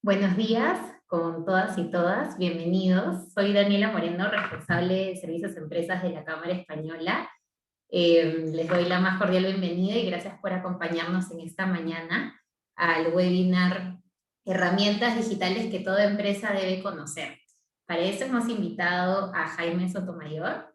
Buenos días con todas y todas, bienvenidos. Soy Daniela Moreno, responsable de Servicios a Empresas de la Cámara Española. Les doy la más cordial bienvenida y gracias por acompañarnos en esta mañana al webinar Herramientas digitales que toda empresa debe conocer. Para eso hemos invitado a Jaime Sotomayor.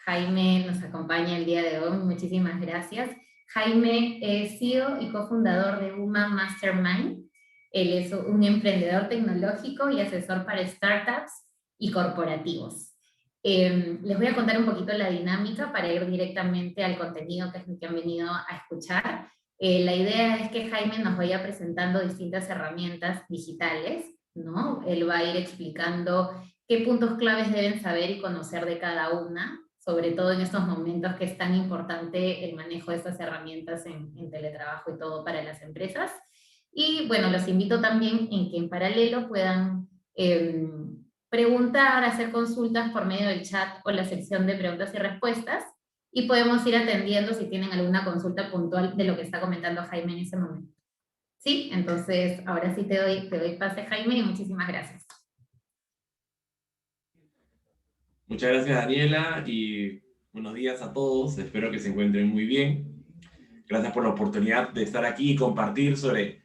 Jaime nos acompaña el día de hoy, muchísimas gracias. Jaime es CEO y cofundador de UMA Mastermind. Él es un emprendedor tecnológico y asesor para startups y corporativos. Les voy a contar un poquito la dinámica para ir directamente al contenido que es el que han venido a escuchar. La idea es que Jaime nos vaya presentando distintas herramientas digitales, ¿no? Él va a ir explicando qué puntos claves deben saber y conocer de cada una, sobre todo en estos momentos que es tan importante el manejo de estas herramientas en teletrabajo y todo para las empresas. Y bueno, los invito también en que en paralelo puedan preguntar, hacer consultas por medio del chat o la sección de preguntas y respuestas, y podemos ir atendiendo si tienen alguna consulta puntual de lo que está comentando Jaime en ese momento. ¿Sí? Entonces, ahora sí te doy pase, Jaime, y muchísimas gracias. Muchas gracias, Daniela, y buenos días a todos. Espero que se encuentren muy bien. Gracias por la oportunidad de estar aquí y compartir sobre...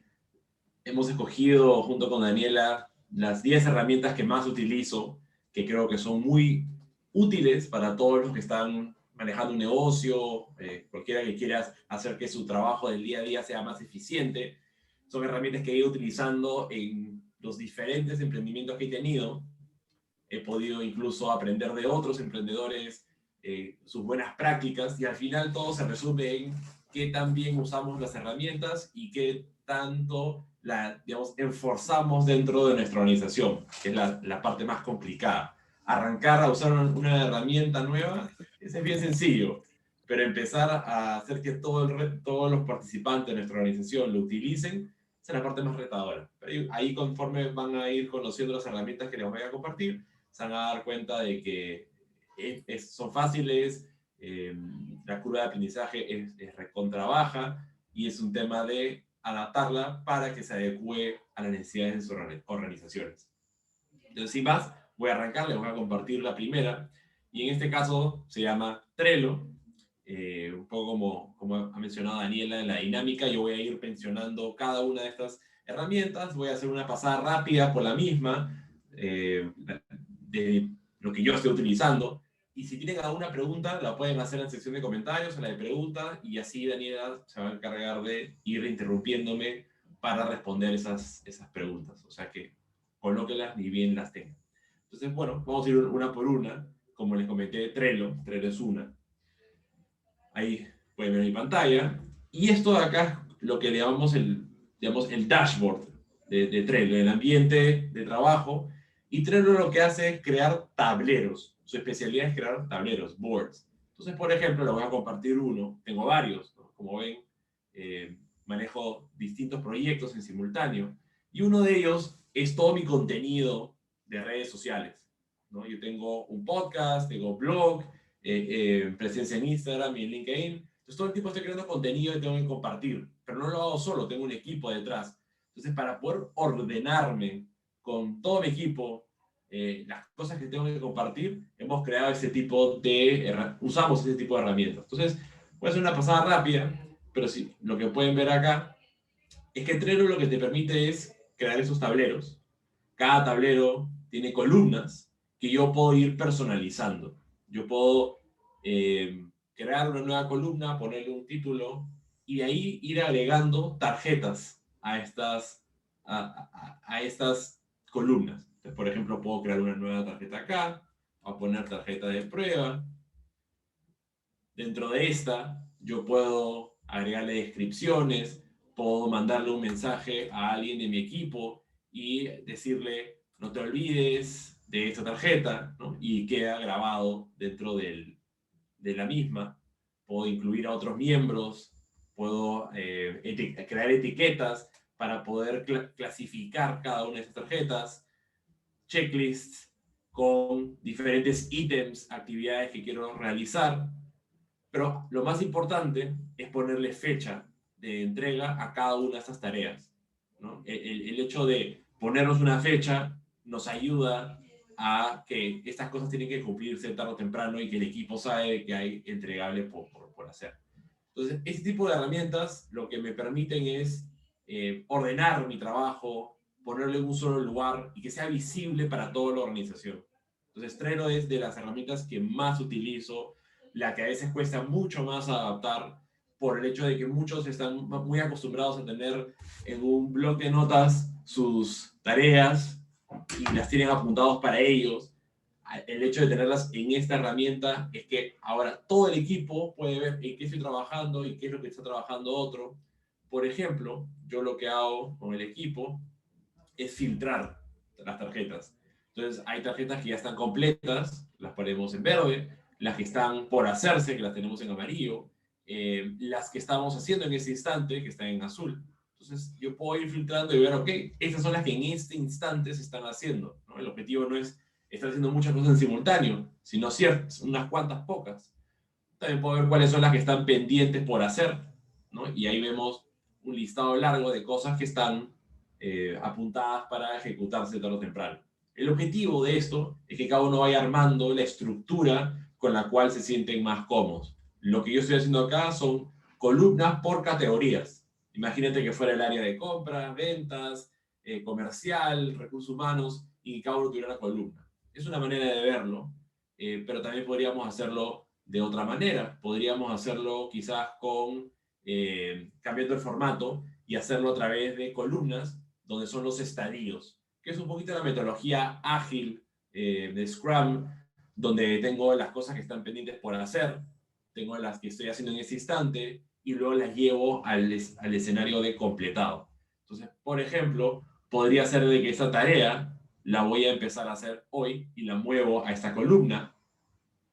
Hemos escogido, junto con Daniela, las 10 herramientas que más utilizo, que creo que son muy útiles para todos los que están manejando un negocio, cualquiera que quiera hacer que su trabajo del día a día sea más eficiente. Son herramientas que he ido utilizando en los diferentes emprendimientos que he tenido. He podido incluso aprender de otros emprendedores sus buenas prácticas, y al final todo se resume en qué tan bien usamos las herramientas y qué tanto digamos, enforzamos dentro de nuestra organización, que es la parte más complicada. Arrancar a usar una herramienta nueva es bien sencillo, pero empezar a hacer que todos los participantes de nuestra organización lo utilicen, esa es la parte más retadora. Pero ahí, conforme van a ir conociendo las herramientas que les voy a compartir, se van a dar cuenta de que son fáciles, la curva de aprendizaje es recontra baja, y es un tema de adaptarla para que se adecue a las necesidades de sus organizaciones. Entonces, sin más, voy a arrancar, les voy a compartir la primera, y en este caso se llama Trello. Un poco como ha mencionado Daniela en la dinámica, yo voy a ir mencionando cada una de estas herramientas, voy a hacer una pasada rápida por la misma, de lo que yo estoy utilizando, y si tienen alguna pregunta la pueden hacer en la sección de comentarios, en la de preguntas, y así Daniela se va a encargar de ir interrumpiéndome para responder esas preguntas, o sea que colóquelas ni bien las tengan. Entonces, bueno, vamos a ir una por una. Como les comenté, Trello es una. Ahí pueden ver mi pantalla. Y esto de acá, lo que le llamamos el dashboard de Trello, el ambiente de trabajo. Y Trello lo que hace es crear tableros. Su especialidad es crear tableros, boards. Entonces, por ejemplo, les voy a compartir uno. Tengo varios, ¿no? Como ven, manejo distintos proyectos en simultáneo. Y uno de ellos es todo mi contenido de redes sociales, ¿no? Yo tengo un podcast, tengo blog, presencia en Instagram y en LinkedIn. Entonces todo el tiempo estoy creando contenido y tengo que compartir, pero no lo hago solo, tengo un equipo detrás. Entonces, para poder ordenarme con todo mi equipo las cosas que tengo que compartir, hemos creado usamos ese tipo de herramientas. Entonces, voy a hacer una pasada rápida, pero sí, lo que pueden ver acá es que Trello lo que te permite es crear esos tableros. Cada tablero tiene columnas que yo puedo ir personalizando. Yo puedo crear una nueva columna, ponerle un título, y de ahí ir agregando tarjetas a estas columnas. Entonces, por ejemplo, puedo crear una nueva tarjeta acá, voy a poner tarjeta de prueba. Dentro de esta, yo puedo agregarle descripciones, puedo mandarle un mensaje a alguien de mi equipo y decirle, no te olvides de esta tarjeta, ¿no? Y queda grabado dentro de la misma. Puedo incluir a otros miembros, puedo crear etiquetas para poder clasificar cada una de estas tarjetas, checklists con diferentes ítems, actividades que quiero realizar. Pero lo más importante es ponerle fecha de entrega a cada una de estas tareas, ¿no? El hecho de ponernos una fecha nos ayuda a que estas cosas tienen que cumplirse tarde o temprano y que el equipo sabe que hay entregables por hacer. Entonces, este tipo de herramientas lo que me permiten es ordenar mi trabajo, ponerlo en un solo lugar y que sea visible para toda la organización. Entonces, Trello es de las herramientas que más utilizo, la que a veces cuesta mucho más adaptar por el hecho de que muchos están muy acostumbrados a tener en un bloc de notas sus tareas y las tienen apuntados para ellos. El hecho de tenerlas en esta herramienta es que ahora todo el equipo puede ver en qué estoy trabajando y qué es lo que está trabajando otro. Por ejemplo, yo lo que hago con el equipo es filtrar las tarjetas. Entonces, hay tarjetas que ya están completas, las ponemos en verde, las que están por hacerse, que las tenemos en amarillo, las que estamos haciendo en ese instante, que están en azul. Entonces, yo puedo ir filtrando y ver, ok, estas son las que en este instante se están haciendo, ¿no? El objetivo no es estar haciendo muchas cosas en simultáneo, sino ciertas, unas cuantas pocas. También puedo ver cuáles son las que están pendientes por hacer, ¿no? Y ahí vemos un listado largo de cosas que están apuntadas para ejecutarse tarde o temprano. El objetivo de esto es que cada uno vaya armando la estructura con la cual se sienten más cómodos. Lo que yo estoy haciendo acá son columnas por categorías. Imagínate que fuera el área de compras, ventas, comercial, recursos humanos, y cada uno tuviera una columna. Es una manera de verlo, pero también podríamos hacerlo de otra manera. Podríamos hacerlo quizás con cambiando el formato y hacerlo a través de columnas donde son los estadios, que es un poquito la metodología ágil de Scrum, donde tengo las cosas que están pendientes por hacer, tengo las que estoy haciendo en ese instante y luego las llevo al escenario de completado. Entonces, por ejemplo, podría ser de que esa tarea la voy a empezar a hacer hoy y la muevo a esta columna,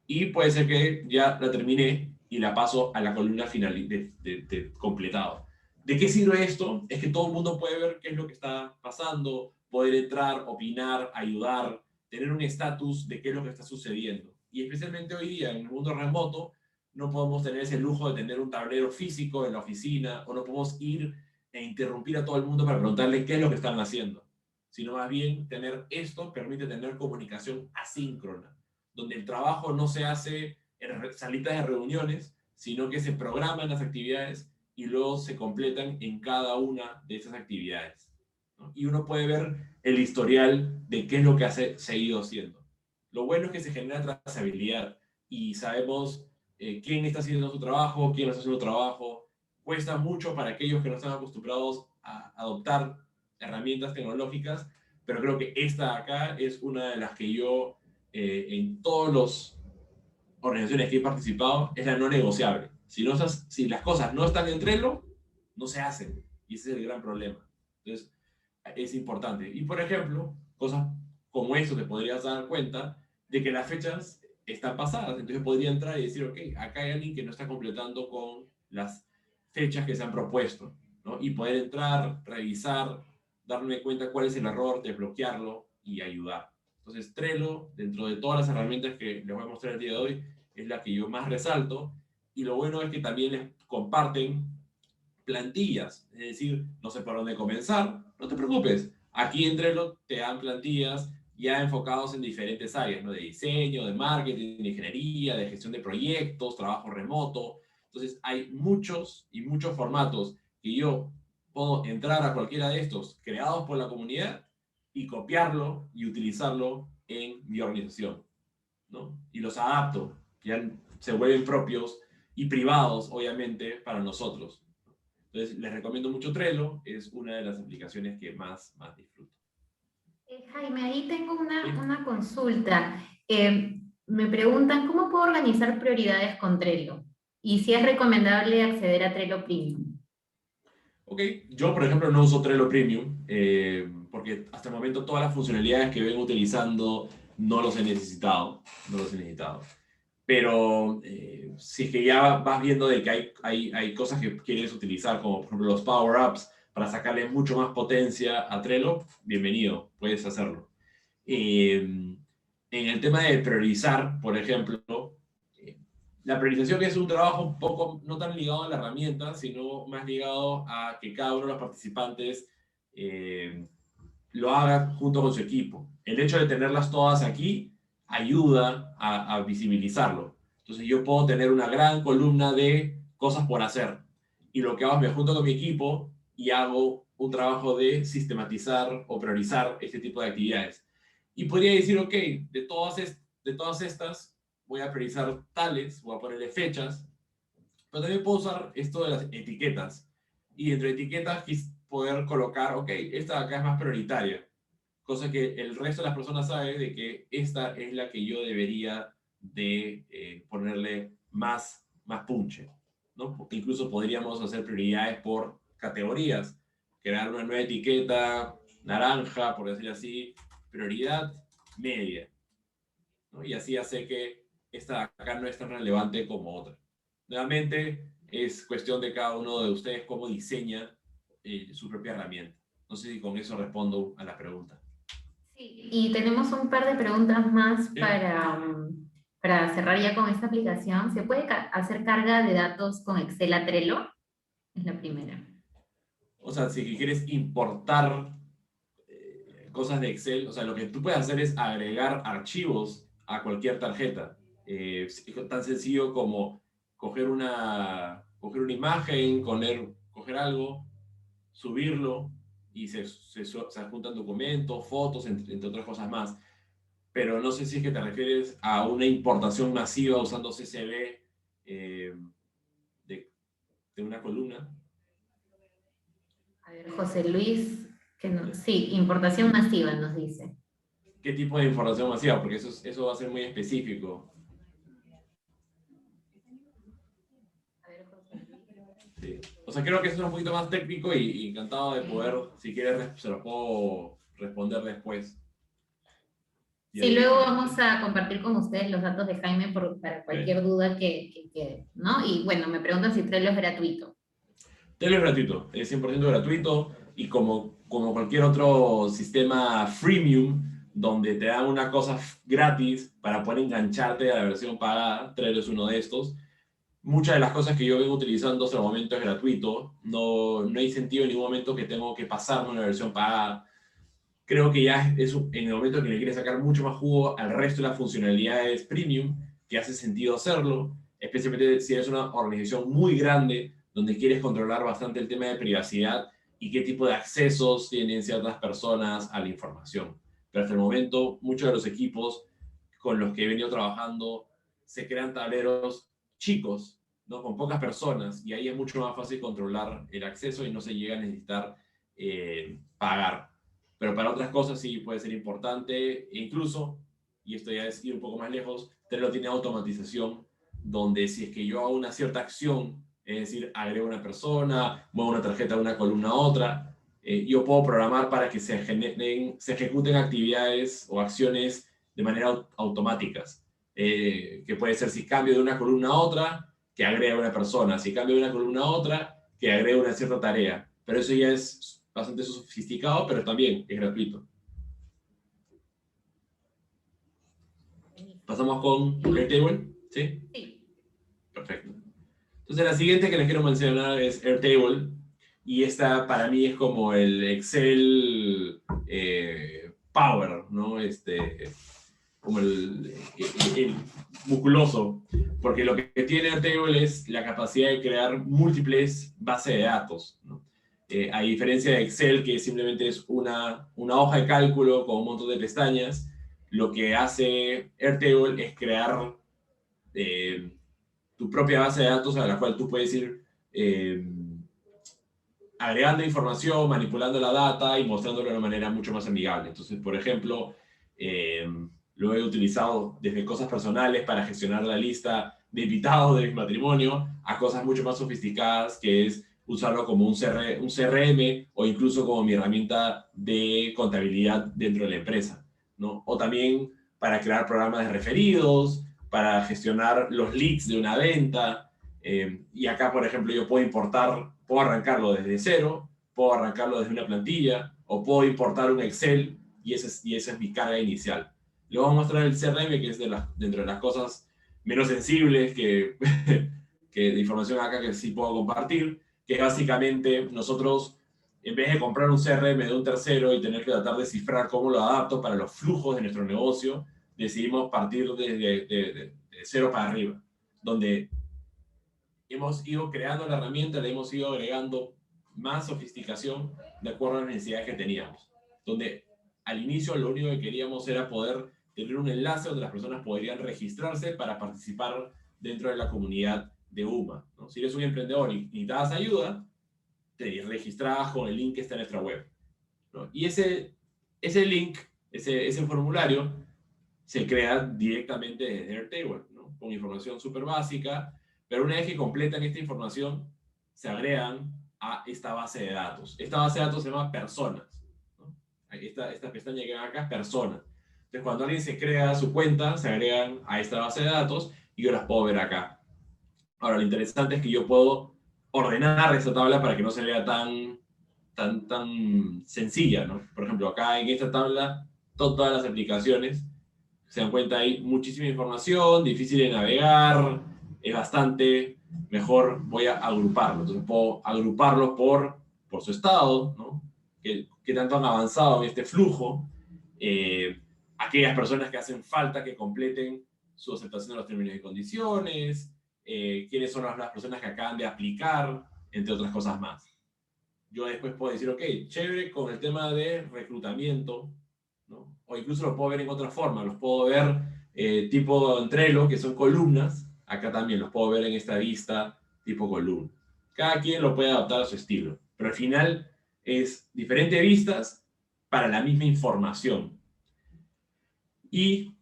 y puede ser que ya la terminé y la paso a la columna final de completado. ¿De qué sirve esto? Es que todo el mundo puede ver qué es lo que está pasando, poder entrar, opinar, ayudar, tener un estatus de qué es lo que está sucediendo. Y especialmente hoy día, en el mundo remoto, no podemos tener ese lujo de tener un tablero físico en la oficina, o no podemos ir e interrumpir a todo el mundo para preguntarle qué es lo que están haciendo, sino más bien tener esto permite tener comunicación asíncrona, donde el trabajo no se hace en salitas de reuniones, sino que se programan las actividades y luego se completan en cada una de esas actividades, ¿no? Y uno puede ver el historial de qué es lo que ha seguido haciendo. Lo bueno es que se genera trazabilidad y sabemos quién está haciendo su trabajo, quién no está haciendo su trabajo. Cuesta mucho para aquellos que no están acostumbrados a adoptar herramientas tecnológicas, pero creo que esta acá es una de las que yo en todas las organizaciones que he participado es la no negociable. Si las cosas no están en Trello, no se hacen. Y ese es el gran problema. Entonces, es importante. Y, por ejemplo, cosas como eso te podrías dar cuenta de que las fechas están pasadas. Entonces, podría entrar y decir, ok, acá hay alguien que no está completando con las fechas que se han propuesto, ¿no? Y poder entrar, revisar, darme cuenta cuál es el error, desbloquearlo y ayudar. Entonces, Trello, dentro de todas las herramientas que les voy a mostrar el día de hoy, es la que yo más resalto. Y lo bueno es que también les comparten plantillas. Es decir, no sé por dónde comenzar, no te preocupes. Aquí en Trello te dan plantillas ya enfocados en diferentes áreas, ¿no? De diseño, de marketing, de ingeniería, de gestión de proyectos, trabajo remoto. Entonces, hay muchos y muchos formatos que yo puedo entrar a cualquiera de estos creados por la comunidad y copiarlo y utilizarlo en mi organización, ¿no? Y los adapto, ya se vuelven propios y privados, obviamente, para nosotros. Entonces, les recomiendo mucho Trello, es una de las aplicaciones que más disfruto. Jaime, ahí tengo ¿Sí? una consulta. Me preguntan, ¿cómo puedo organizar prioridades con Trello? Y si es recomendable acceder a Trello Premium. Ok, yo por ejemplo no uso Trello Premium, porque hasta el momento todas las funcionalidades que vengo utilizando no los he necesitado, no los he necesitado. Pero si es que ya vas viendo de que hay cosas que quieres utilizar, como por ejemplo los power-ups, para sacarle mucho más potencia a Trello, bienvenido, puedes hacerlo. En el tema de priorizar, por ejemplo, eh, la priorización es un trabajo un poco no tan ligado a la herramienta, sino más ligado a que cada uno de los participantes lo haga junto con su equipo. El hecho de tenerlas todas aquí ayuda a visibilizarlo. Entonces yo puedo tener una gran columna de cosas por hacer y lo que hago es me junto con mi equipo y hago un trabajo de sistematizar o priorizar este tipo de actividades. Y podría decir, ok, de todas estas voy a priorizar tales, voy a ponerle fechas, pero también puedo usar esto de las etiquetas. Y entre etiquetas poder colocar, ok, esta de acá es más prioritaria. Cosa que el resto de las personas sabe de que esta es la que yo debería de ponerle más punche, ¿no? Porque incluso podríamos hacer prioridades por categorías. Crear una nueva etiqueta, naranja, por decir así, prioridad media, ¿no? Y así hace que esta de acá no es tan relevante como otra. Nuevamente, es cuestión de cada uno de ustedes cómo diseña su propia herramienta. No sé si con eso respondo a la pregunta. Sí, y tenemos un par de preguntas más Bien. para cerrar ya con esta aplicación. ¿Se puede hacer carga de datos con Excel a Trello? Es la primera. O sea, si quieres importar cosas de Excel, o sea, lo que tú puedes hacer es agregar archivos a cualquier tarjeta. Es tan sencillo como coger una imagen, coger algo, subirlo y se adjuntan documentos, fotos, entre otras cosas más. Pero no sé si es que te refieres a una importación masiva usando CSV de, de una columna. A ver, José Luis, sí, importación masiva nos dice. ¿Qué tipo de información masiva? Porque eso va a ser muy específico. A ver, José Luis. Sí. O sea, creo que eso es un poquito más técnico y encantado de poder, si quieres, se lo puedo responder después. Y Sí, ahí, luego vamos a compartir con ustedes los datos de Jaime para sí. cualquier duda que quede, ¿no? Y bueno, me preguntan si Trello es gratuito. Trello es gratuito, es 100% gratuito y como cualquier otro sistema freemium donde te dan una cosa gratis para poder engancharte a la versión pagada, Trello es uno de estos. Muchas de las cosas que yo vengo utilizando hasta el momento es gratuito, no hay sentido en ningún momento que tengo que pasarme una versión pagada. Creo que ya en el momento que le quieres sacar mucho más jugo al resto de las funcionalidades premium, que hace sentido hacerlo, especialmente si eres una organización muy grande donde quieres controlar bastante el tema de privacidad y qué tipo de accesos tienen ciertas personas a la información. Pero hasta el momento, muchos de los equipos con los que he venido trabajando se crean tableros chicos, ¿no? Con pocas personas, y ahí es mucho más fácil controlar el acceso y no se llega a necesitar pagar. Pero para otras cosas sí puede ser importante, e incluso, y esto ya es ir un poco más lejos, Trello tiene automatización, donde si es que yo hago una cierta acción, es decir, agrego una persona, muevo una tarjeta de una columna a otra, yo puedo programar para que se ejecuten actividades o acciones de manera automáticas. Que puede ser si cambio de una columna a otra, que agrega una persona, si cambio de una columna a otra, que agrega una cierta tarea. Pero eso ya es bastante sofisticado, pero también es gratuito. Pasamos con Airtable, ¿sí? Sí. Perfecto. Entonces la siguiente que les quiero mencionar es Airtable, y esta para mí es como el Excel Power, ¿no? Como el musculoso, porque lo que tiene Airtable es la capacidad de crear múltiples bases de datos, ¿no? A diferencia de Excel, que simplemente es una hoja de cálculo con un montón de pestañas, lo que hace Airtable es crear eh, tu propia base de datos a la cual tú puedes ir eh, agregando información, manipulando la data y mostrándolo de una manera mucho más amigable. Entonces, por ejemplo, lo he utilizado desde cosas personales para gestionar la lista de invitados de mi matrimonio a cosas mucho más sofisticadas, que es usarlo como un CRM o incluso como mi herramienta de contabilidad dentro de la empresa, ¿no? O también para crear programas de referidos, para gestionar los leads de una venta. Y acá, por ejemplo, yo puedo arrancarlo desde cero, puedo arrancarlo desde una plantilla, o puedo importar un Excel y esa es mi carga inicial. Le voy a mostrar el CRM, que es dentro de las cosas menos sensibles que de información acá que sí puedo compartir, que es básicamente nosotros en vez de comprar un CRM de un tercero y tener que tratar de cifrar cómo lo adapto para los flujos de nuestro negocio, decidimos partir de cero para arriba, donde hemos ido creando la herramienta, le hemos ido agregando más sofisticación de acuerdo a las necesidades que teníamos. Donde al inicio lo único que queríamos era poder tener un enlace donde las personas podrían registrarse para participar dentro de la comunidad de UMA, ¿no? Si eres un emprendedor y necesitabas ayuda, te registrabas con el link que está en nuestra web, ¿no? Y ese link, ese formulario, se crea directamente desde Airtable, ¿no? Con información súper básica, pero una vez que completan esta información, se agregan a esta base de datos. Esta base de datos se llama personas, ¿no? Esta pestaña que ven acá es personas. Entonces, cuando alguien se crea su cuenta, se agregan a esta base de datos y yo las puedo ver acá. Ahora, lo interesante es que yo puedo ordenar esta tabla para que no se vea tan sencilla, ¿no? Por ejemplo, acá en esta tabla, todas las aplicaciones, se dan cuenta, hay muchísima información, difícil de navegar, es bastante mejor, voy a agruparlo. Entonces puedo agruparlos por su estado, ¿no? ¿Qué tanto han avanzado en este flujo? Aquellas personas que hacen falta que completen su aceptación de los términos y condiciones, quiénes son las personas que acaban de aplicar, entre otras cosas más. Yo después puedo decir, ok, chévere con el tema de reclutamiento, ¿no? O incluso lo puedo ver en otra forma, los puedo ver tipo Trello, que son columnas, acá también los puedo ver en esta vista tipo columna. Cada quien lo puede adaptar a su estilo, pero al final es diferentes vistas para la misma información. Y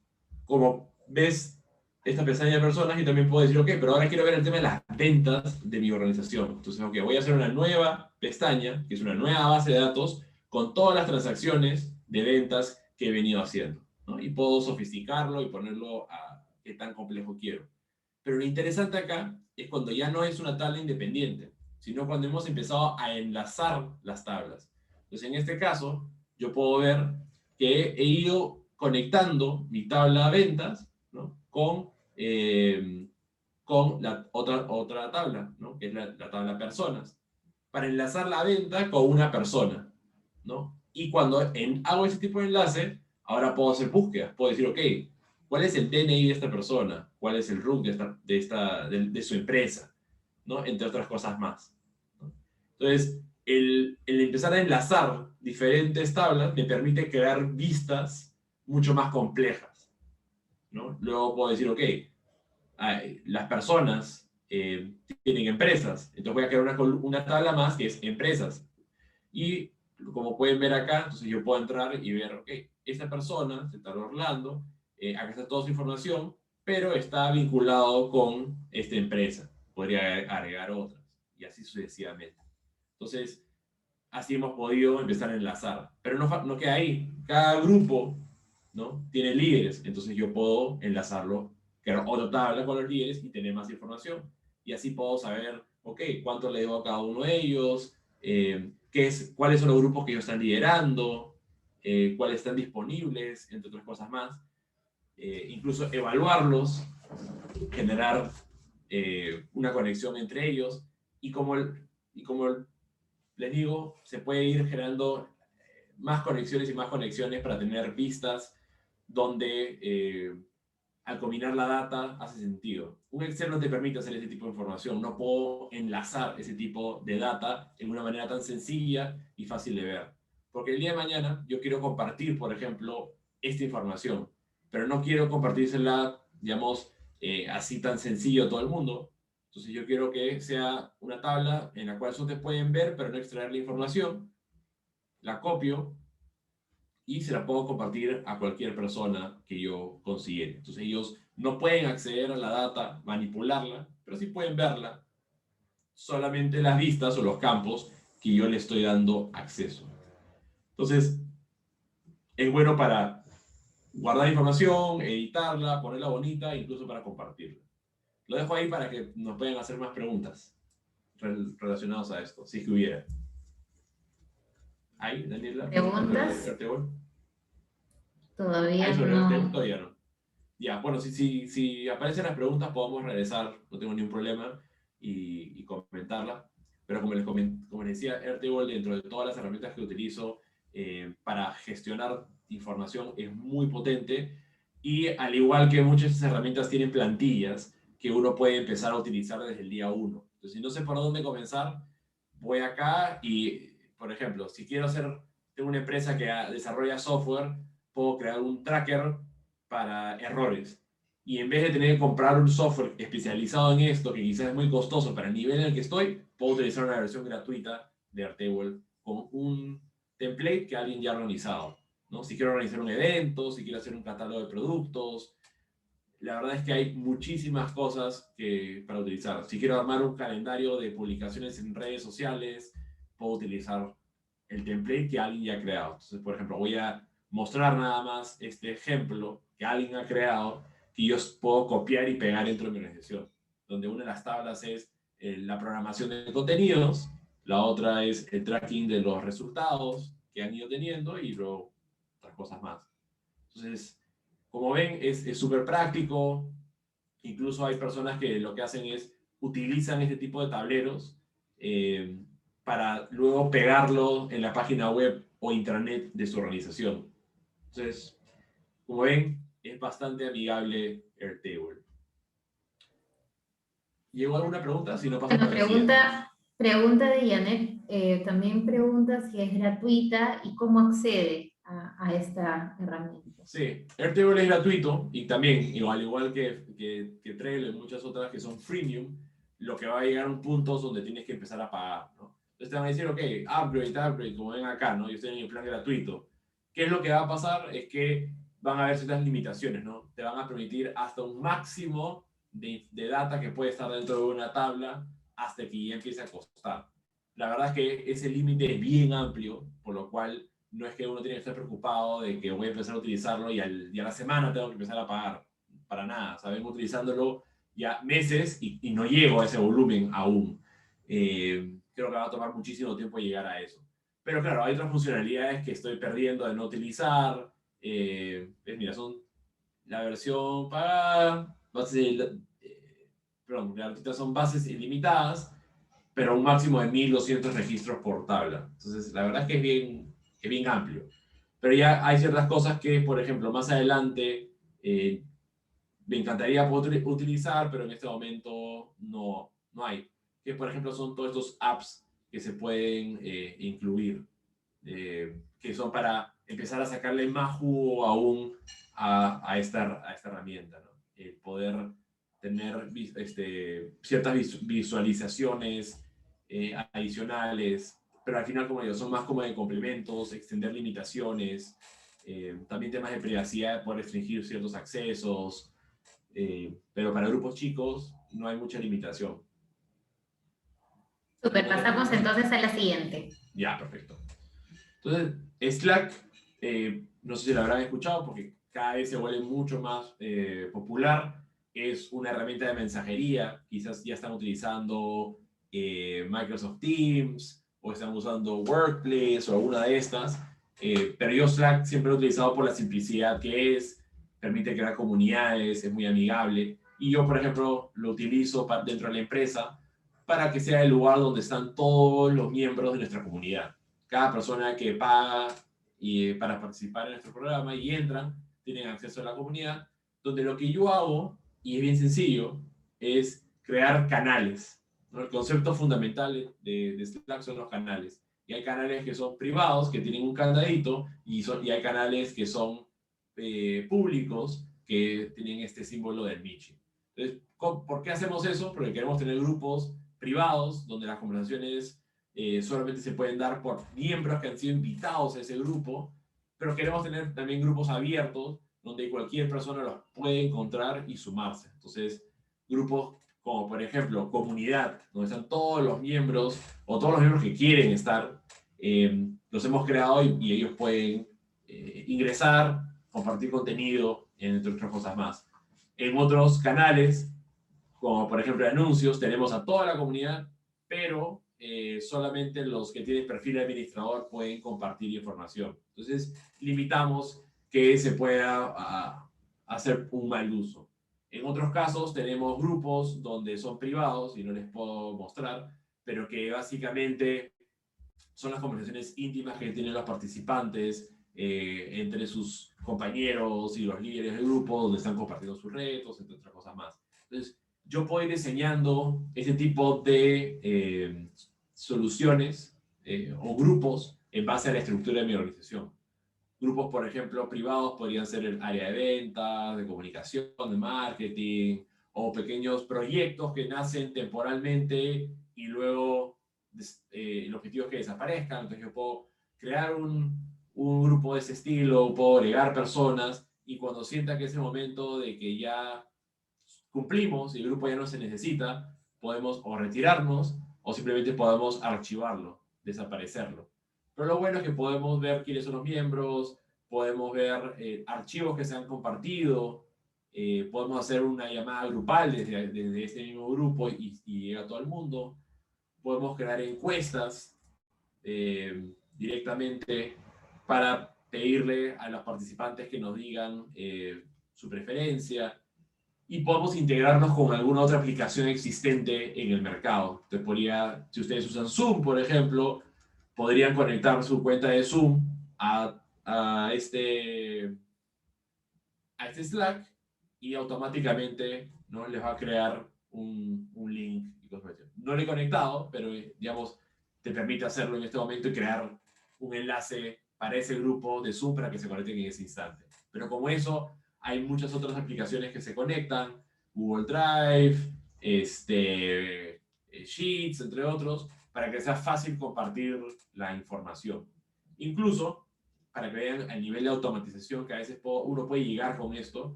como ves esta pestaña de personas, yo también puedo decir, ok, pero ahora quiero ver el tema de las ventas de mi organización. Entonces, ok, voy a hacer una nueva pestaña, que es una nueva base de datos, con todas las transacciones de ventas que he venido haciendo, ¿no? Y puedo sofisticarlo y ponerlo a qué tan complejo quiero. Pero lo interesante acá es cuando ya no es una tabla independiente, sino cuando hemos empezado a enlazar las tablas. Entonces, en este caso, yo puedo ver que he ido conectando mi tabla de ventas, ¿no? Con la otra tabla, ¿no? Que es la tabla personas, para enlazar la venta con una persona, ¿no? Y cuando hago ese tipo de enlace, ahora puedo hacer búsquedas, puedo decir, ok, ¿cuál es el DNI de esta persona? ¿Cuál es el RUC de su empresa? ¿No? Entre otras cosas más, ¿no? Entonces, el empezar a enlazar diferentes tablas me permite crear vistas mucho más complejas, ¿no? Luego puedo decir, ok, las personas tienen empresas, entonces voy a crear una tabla más que es empresas. Y como pueden ver acá, entonces yo puedo entrar y ver, ok, esta persona se está Orlando, acá está toda su información, pero está vinculado con esta empresa. Podría agregar otras, y así sucesivamente. Entonces, así hemos podido empezar a enlazar. Pero no queda ahí. Cada grupo, ¿no? Tiene líderes, entonces yo puedo enlazarlo, crear otra tabla con los líderes y tener más información. Y así puedo saber, ok, cuánto le debo a cada uno de ellos, cuáles son los grupos que ellos están liderando, cuáles están disponibles, entre otras cosas más. Incluso evaluarlos, generar una conexión entre ellos y como les digo, se puede ir generando más conexiones para tener vistas donde al combinar la data hace sentido. Un Excel no te permite hacer ese tipo de información, no puedo enlazar ese tipo de data en una manera tan sencilla y fácil de ver. Porque el día de mañana yo quiero compartir, por ejemplo, esta información, pero no quiero compartírsela, digamos, así tan sencillo a todo el mundo. Entonces yo quiero que sea una tabla en la cual solo te pueden ver, pero no extraer la información. La copio y se la puedo compartir a cualquier persona que yo considere. Entonces ellos no pueden acceder a la data, manipularla, pero sí pueden verla. Solamente las vistas o los campos que yo le estoy dando acceso. Entonces, es bueno para guardar información, editarla, ponerla bonita, incluso para compartirla. Lo dejo ahí para que nos puedan hacer más preguntas relacionadas a esto, si es que hubiera. ¿Ahí, Daniela? ¿Preguntas? Todavía ¿Ahí sobre no. el todavía no? Ya, bueno, si aparecen las preguntas podemos regresar, no tengo ningún problema, y comentarla. pero como les decía, Airtable, dentro de todas las herramientas que utilizo para gestionar información, es muy potente, y al igual que muchas de estas herramientas tienen plantillas que uno puede empezar a utilizar desde el día uno. Entonces, si no sé por dónde comenzar, voy acá y, por ejemplo, si quiero tengo una empresa que desarrolla software, puedo crear un tracker para errores. Y en vez de tener que comprar un software especializado en esto, que quizás es muy costoso para el nivel en el que estoy, puedo utilizar una versión gratuita de Airtable con un template que alguien ya ha organizado, ¿no? Si quiero organizar un evento, si quiero hacer un catálogo de productos, la verdad es que hay muchísimas cosas para utilizar. Si quiero armar un calendario de publicaciones en redes sociales, puedo utilizar el template que alguien ya ha creado. Entonces, por ejemplo, voy a mostrar nada más este ejemplo que alguien ha creado, que yo puedo copiar y pegar dentro de mi organización, donde una de las tablas es la programación de contenidos, la otra es el tracking de los resultados que han ido teniendo, y luego otras cosas más. Entonces, como ven, es súper práctico. Incluso hay personas que lo que hacen es utilizan este tipo de tableros eh, para luego pegarlo en la página web o intranet de su organización. Entonces, como ven, es bastante amigable Airtable. ¿Llegó alguna pregunta? Si no, paso Bueno, para la siguiente. pregunta de Janet, también pregunta si es gratuita y cómo accede a esta herramienta. Sí, Airtable es gratuito, y también, al igual que Trello y muchas otras que son freemium, lo que va a llegar a un punto donde tienes que empezar a pagar, ¿no? Entonces te van a decir, ok, upgrade, como ven acá, ¿no? Yo estoy en el plan gratuito. ¿Qué es lo que va a pasar? Es que van a haber ciertas limitaciones, ¿no? Te van a permitir hasta un máximo de data que puede estar dentro de una tabla hasta que ya empiece a costar. La verdad es que ese límite es bien amplio, por lo cual no es que uno tiene que estar preocupado de que voy a empezar a utilizarlo y a la semana tengo que empezar a pagar. Para nada, sabemos utilizándolo ya meses y no llego a ese volumen aún. Creo que va a tomar muchísimo tiempo llegar a eso. Pero claro, hay otras funcionalidades que estoy perdiendo de no utilizar. Mira, son la versión pagada, perdón, gratuitas son bases ilimitadas, pero un máximo de 1200 registros por tabla. Entonces, la verdad es que es bien amplio. Pero ya hay ciertas cosas que, por ejemplo, más adelante me encantaría poder utilizar, pero en este momento no hay. Que, por ejemplo, son todos estos apps que se pueden incluir, que son para empezar a sacarle más jugo aún a esta herramienta, ¿no? Poder tener ciertas visualizaciones adicionales, pero al final, como digo, son más como de complementos, extender limitaciones, también temas de privacidad, poder restringir ciertos accesos, pero para grupos chicos no hay mucha limitación. Super, ¿Alguna otra pasamos pregunta? entonces a la siguiente. Ya, perfecto. Entonces, Slack, no sé si lo habrán escuchado porque cada vez se vuelve mucho más popular. Es una herramienta de mensajería. Quizás ya están utilizando Microsoft Teams o están usando Workplace o alguna de estas. Pero yo Slack siempre lo he utilizado por la simplicidad que es. Permite crear comunidades, es muy amigable. Y yo, por ejemplo, lo utilizo dentro de la empresa para que sea el lugar donde están todos los miembros de nuestra comunidad. Cada persona que paga para participar en nuestro programa y entran, tienen acceso a la comunidad, donde lo que yo hago, y es bien sencillo, es crear canales, ¿no? El concepto fundamental de Slack son los canales. Y hay canales que son privados, que tienen un candadito, y hay canales que son públicos, que tienen este símbolo del Michi. Entonces, ¿por qué hacemos eso? Porque queremos tener grupos privados, donde las conversaciones solamente se pueden dar por miembros que han sido invitados a ese grupo, pero queremos tener también grupos abiertos donde cualquier persona los puede encontrar y sumarse. Entonces, grupos como por ejemplo comunidad, donde están todos los miembros o todos los miembros que quieren estar, los hemos creado y ellos pueden ingresar, compartir contenido, entre otras cosas más. En otros canales, como por ejemplo anuncios, tenemos a toda la comunidad, pero solamente los que tienen perfil de administrador pueden compartir información. Entonces, limitamos que se pueda hacer un mal uso. En otros casos tenemos grupos donde son privados y no les puedo mostrar, pero que básicamente son las conversaciones íntimas que tienen los participantes entre sus compañeros y los líderes del grupo, donde están compartiendo sus retos, entre otras cosas más. Entonces, yo puedo ir diseñando ese tipo de soluciones o grupos en base a la estructura de mi organización. Grupos, por ejemplo, privados podrían ser el área de ventas, de comunicación, de marketing, o pequeños proyectos que nacen temporalmente y luego el objetivo es que desaparezcan. Entonces yo puedo crear un grupo de ese estilo, puedo agregar personas y cuando sienta que es el momento de que ya cumplimos y el grupo ya no se necesita, podemos o retirarnos o simplemente podemos archivarlo, desaparecerlo. Pero lo bueno es que podemos ver quiénes son los miembros, podemos ver archivos que se han compartido, podemos hacer una llamada grupal desde este mismo grupo y llega a todo el mundo. Podemos crear encuestas directamente para pedirle a los participantes que nos digan su preferencia y podemos integrarnos con alguna otra aplicación existente en el mercado. Entonces, si ustedes usan Zoom, por ejemplo, podrían conectar su cuenta de Zoom a este Slack y automáticamente, ¿no?, les va a crear un link y cosas así. No lo he conectado, pero digamos, te permite hacerlo en este momento y crear un enlace para ese grupo de Zoom para que se conecten en ese instante. Pero como eso, hay muchas otras aplicaciones que se conectan, Google Drive, Sheets, entre otros, para que sea fácil compartir la información. Incluso, para que vean el nivel de automatización que a veces uno puede llegar con esto,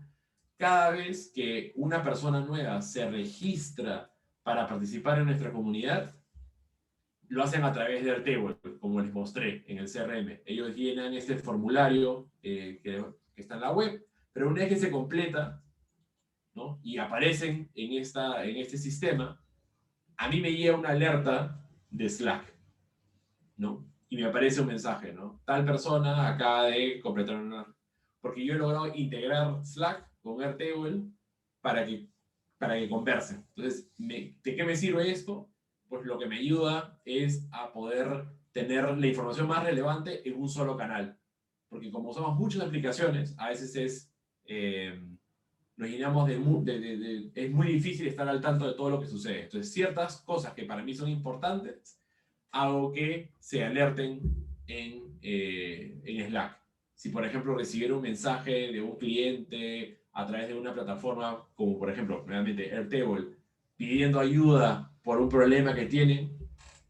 cada vez que una persona nueva se registra para participar en nuestra comunidad, lo hacen a través de Airtable, como les mostré en el CRM. Ellos llenan este formulario que está en la web, pero una vez que se completa, ¿no?, y aparecen en este sistema, a mí me llega una alerta de Slack, ¿no? Y me aparece un mensaje, ¿no? Tal persona acaba de completar una... Porque yo he logrado integrar Slack con Airtable para que conversen. Entonces, ¿de qué me sirve esto? Pues lo que me ayuda es a poder tener la información más relevante en un solo canal. Porque como usamos muchas aplicaciones, a veces nos llenamos es muy difícil estar al tanto de todo lo que sucede. Entonces, ciertas cosas que para mí son importantes, hago que se alerten en Slack. Si, por ejemplo, recibiera un mensaje de un cliente a través de una plataforma, como por ejemplo, nuevamente Airtable, pidiendo ayuda por un problema que tienen,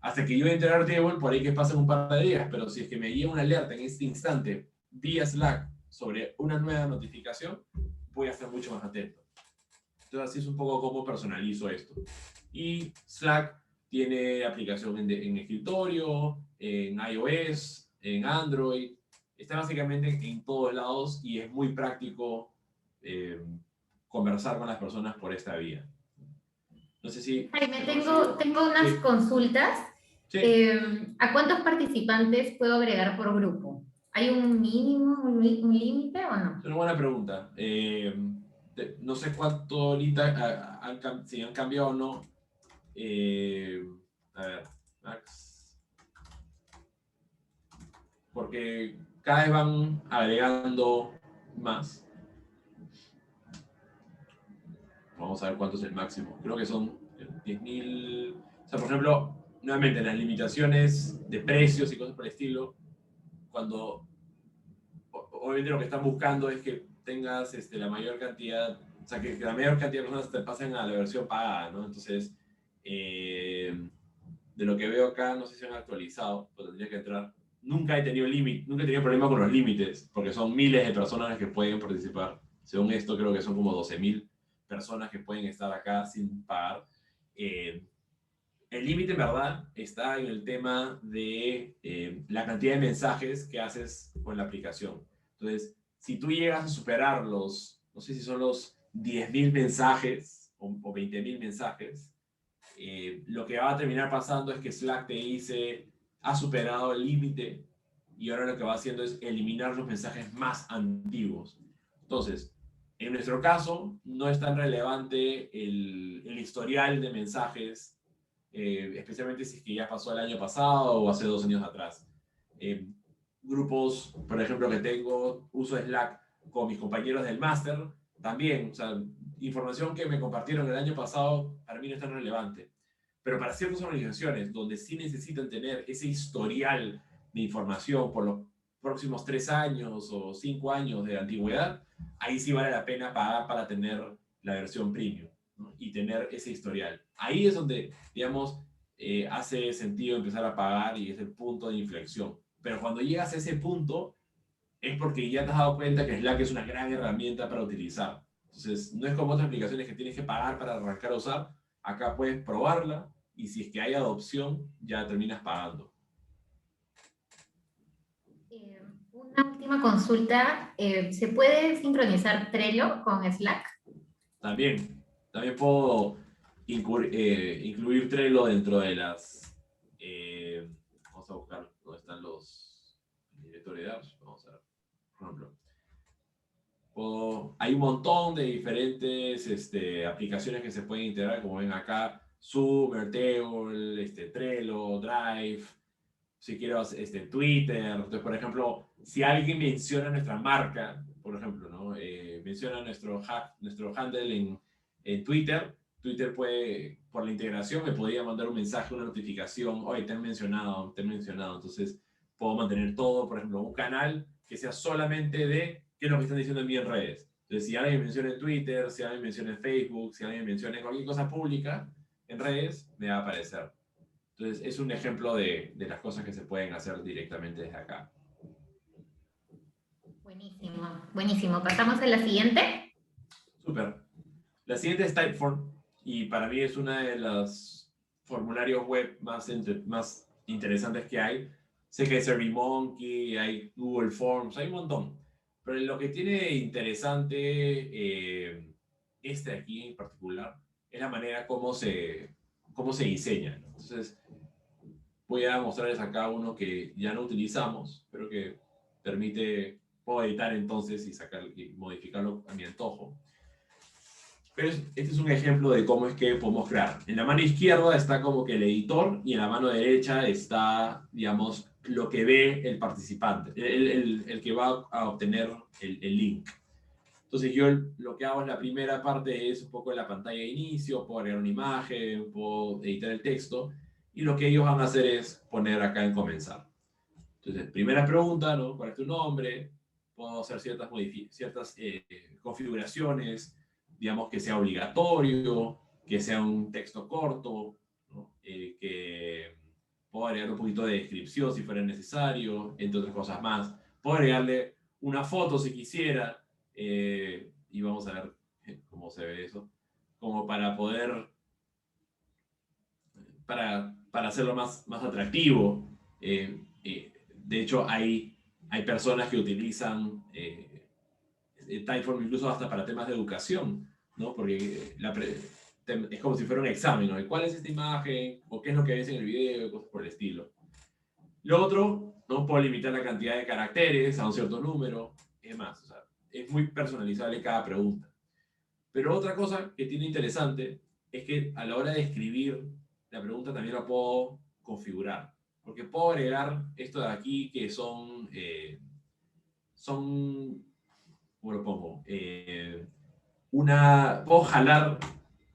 hasta que yo entre a Airtable, por ahí que pasen un par de días, pero si es que me llega una alerta en este instante vía Slack sobre una nueva notificación, voy a estar mucho más atento. Entonces, así es un poco cómo personalizo esto. Y Slack tiene aplicación en escritorio, en iOS, en Android. Está básicamente en todos lados y es muy práctico conversar con las personas por esta vía. No sé si... Jaime, tengo unas Sí. consultas. Sí. ¿A cuántos participantes puedo agregar por grupo? ¿Hay un mínimo, un límite o no? Es una buena pregunta. No sé cuánto ahorita si han cambiado o no. A ver, Max. Porque cada vez van agregando más. Vamos a ver cuánto es el máximo. Creo que son 10.000. O sea, por ejemplo, nuevamente las limitaciones de precios y cosas por el estilo, cuando obviamente lo que están buscando es que tengas la mayor cantidad, o sea, que la mayor cantidad de personas te pasen a la versión pagada, ¿no? Entonces, de lo que veo acá, no sé si han actualizado, pero tendría que entrar. Nunca he tenido problema con los límites, porque son miles de personas las que pueden participar. Según esto, creo que son como 12.000 personas que pueden estar acá sin pagar. El límite, en verdad, está en el tema de la cantidad de mensajes que haces con la aplicación. Entonces, si tú llegas a superar no sé si son los 10.000 mensajes o 20.000 mensajes, lo que va a terminar pasando es que Slack te dice, ha superado el límite, y ahora lo que va haciendo es eliminar los mensajes más antiguos. Entonces, en nuestro caso, no es tan relevante el historial de mensajes especialmente si es que ya pasó el año pasado o hace 2 años atrás. Grupos, por ejemplo, que tengo, uso Slack con mis compañeros del máster, también, o sea, información que me compartieron el año pasado para mí no es tan relevante. Pero para ciertas organizaciones donde sí necesitan tener ese historial de información por los próximos 3 años o 5 años de antigüedad, ahí sí vale la pena pagar para tener la versión premium, ¿no? Y tener ese historial. Ahí es donde, digamos, hace sentido empezar a pagar y es el punto de inflexión. Pero cuando llegas a ese punto, es porque ya te has dado cuenta que Slack es una gran herramienta para utilizar. Entonces, no es como otras aplicaciones que tienes que pagar para arrancar a usar. Acá puedes probarla y si es que hay adopción, ya terminas pagando. Una última consulta. ¿Se puede sincronizar Trello con Slack? También puedo incluir Trello dentro de las... vamos a buscar dónde están los directorios de apps. Vamos a ver, por ejemplo. Hay un montón de diferentes aplicaciones que se pueden integrar, como ven acá, Zoom, Airtable, Trello, Drive, si quiero Twitter. Entonces, por ejemplo, si alguien menciona nuestra marca, por ejemplo, ¿no? Menciona nuestro handle en Twitter, Twitter puede, por la integración, me podría mandar un mensaje, una notificación, oye, te han mencionado. Entonces, puedo mantener todo, por ejemplo, un canal que sea solamente de qué es lo que están diciendo en mí en redes. Entonces, si alguien menciona en Twitter, si alguien menciona en Facebook, si alguien menciona en cualquier cosa pública en redes, me va a aparecer. Entonces, es un ejemplo de las cosas que se pueden hacer directamente desde acá. Buenísimo, buenísimo. ¿Pasamos a la siguiente? Súper. La siguiente es Typeform, y para mí es una de los formularios web más interesantes que hay. Sé que hay SurveyMonkey, hay Google Forms, hay un montón. Pero lo que tiene interesante aquí en particular es la manera cómo se diseña, ¿no? Entonces, voy a mostrarles acá uno que ya no utilizamos, pero que puedo editar entonces y modificarlo a mi antojo. Pero este es un ejemplo de cómo es que podemos crear. En la mano izquierda está como que el editor y en la mano derecha está, digamos, lo que ve el participante, el que va a obtener el link. Entonces yo lo que hago en la primera parte es un poco la pantalla de inicio, puedo agregar una imagen, puedo editar el texto, y lo que ellos van a hacer es poner acá en comenzar. Entonces, primera pregunta, ¿no? ¿Cuál es tu nombre? Puedo hacer ciertas configuraciones, digamos que sea obligatorio, que sea un texto corto, ¿no? Que puedo agregar un poquito de descripción si fuera necesario, entre otras cosas más. Puedo agregarle una foto si quisiera, y vamos a ver cómo se ve eso, como para poder, para hacerlo más atractivo. De hecho, hay personas que utilizan Typeform incluso hasta para temas de educación, ¿no? Porque es como si fuera un examen, ¿no? ¿Cuál es esta imagen? ¿O qué es lo que ves en el video? Cosas por el estilo. Lo otro, ¿no? Puedo limitar la cantidad de caracteres a un cierto número, es más, o sea, es muy personalizable cada pregunta. Pero otra cosa que tiene interesante es que a la hora de escribir la pregunta también la puedo configurar. Porque puedo agregar esto de aquí que son, ¿cómo lo pongo? Puedo jalar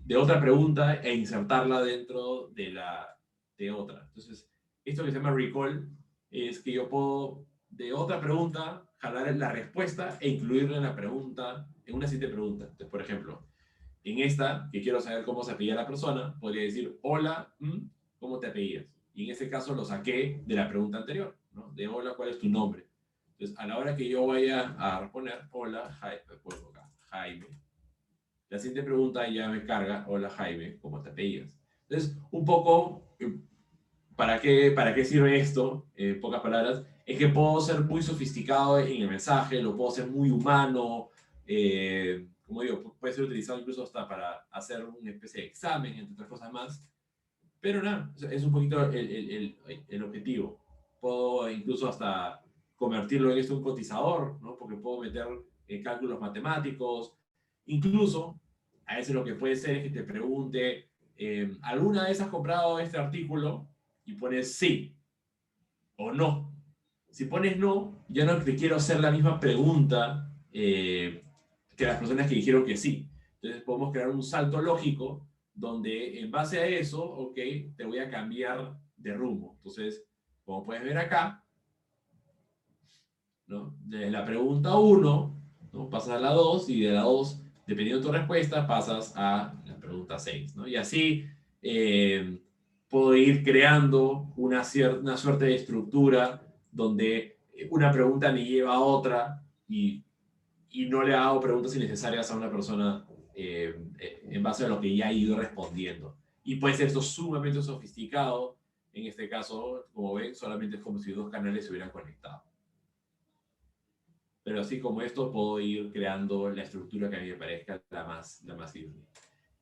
de otra pregunta e insertarla dentro de otra. Entonces, esto que se llama recall es que yo puedo de otra pregunta jalar la respuesta e incluirla en la pregunta, en una siguiente pregunta. Entonces, por ejemplo, en esta, que quiero saber cómo se apellida la persona, podría decir, hola, ¿cómo te apellidas? Y en ese caso lo saqué de la pregunta anterior, ¿no? De hola, ¿cuál es tu nombre? Entonces, a la hora que yo vaya a responder, hola, Jaime. La siguiente pregunta ya me carga, hola Jaime, ¿cómo te apellidas? Entonces, un poco, ¿para qué sirve esto? En pocas palabras, es que puedo ser muy sofisticado en el mensaje, lo puedo hacer muy humano, como digo, puede ser utilizado incluso hasta para hacer una especie de examen, entre otras cosas más. Pero nada, es un poquito el objetivo. Puedo incluso hasta convertirlo en un cotizador, ¿no? Porque puedo meter cálculos matemáticos. Incluso, a veces lo que puede ser es que te pregunte ¿alguna vez has comprado este artículo? Y pones sí o no. Si pones no, ya no te quiero hacer la misma pregunta que las personas que dijeron que sí. Entonces podemos crear un salto lógico donde en base a eso, ok, te voy a cambiar de rumbo. Entonces, como puedes ver acá, ¿no? De la pregunta 1, ¿no? Pasas a la 2 y de la 2, dependiendo de tu respuesta, pasas a la pregunta 6, ¿no? Y así puedo ir creando una suerte de estructura donde una pregunta me lleva a otra y no le hago preguntas innecesarias a una persona en base a lo que ya he ido respondiendo. Y puede ser esto sumamente sofisticado. En este caso, como ven, solamente es como si dos canales se hubieran conectado. Pero así como esto, puedo ir creando la estructura que a mí me parezca la más idónea.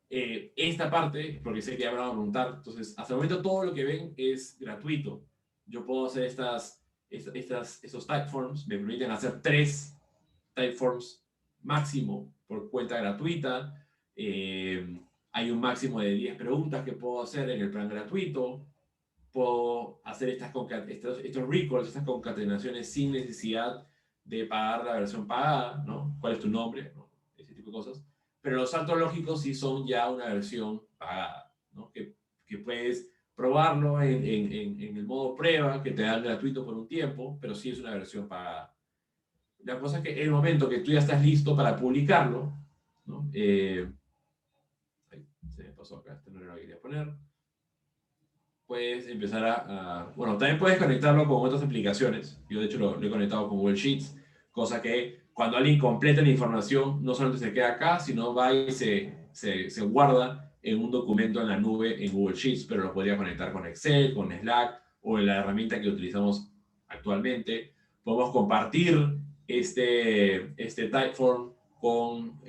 Esta parte, porque sé que ya me van a preguntar, entonces, hasta el momento todo lo que ven es gratuito. Yo puedo hacer estos typeforms, me permiten hacer 3 typeforms máximo por cuenta gratuita. Hay un máximo de 10 preguntas que puedo hacer en el plan gratuito. Puedo hacer estos recalls, estas concatenaciones sin necesidad de pagar la versión pagada, ¿no? ¿Cuál es tu nombre? ¿No? Ese tipo de cosas. Pero los saltos lógicos sí son ya una versión pagada, ¿no? Que puedes probarlo en el modo prueba, que te dan gratuito por un tiempo, pero sí es una versión pagada. La cosa es que en el momento que tú ya estás listo para publicarlo, ¿no? Se me pasó acá, este no era lo que quería poner. Puedes empezar bueno, también puedes conectarlo con otras aplicaciones. Yo, de hecho, lo he conectado con Google Sheets, cosa que cuando alguien completa la información, no solamente se queda acá, sino va y se guarda en un documento en la nube en Google Sheets, pero lo podría conectar con Excel, con Slack o en la herramienta que utilizamos actualmente. Podemos compartir este Typeform con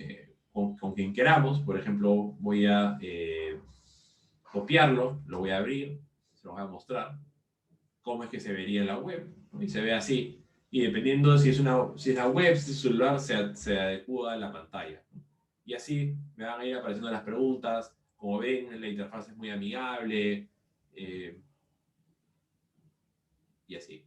quien queramos. Por ejemplo, voy a copiarlo, lo voy a abrir, se lo voy a mostrar cómo es que se vería en la web, ¿no? Y se ve así. Y dependiendo de si es la web, si es celular, se adecua a la pantalla, ¿no? Y así me van a ir apareciendo las preguntas. Como ven, la interfaz es muy amigable. Y así.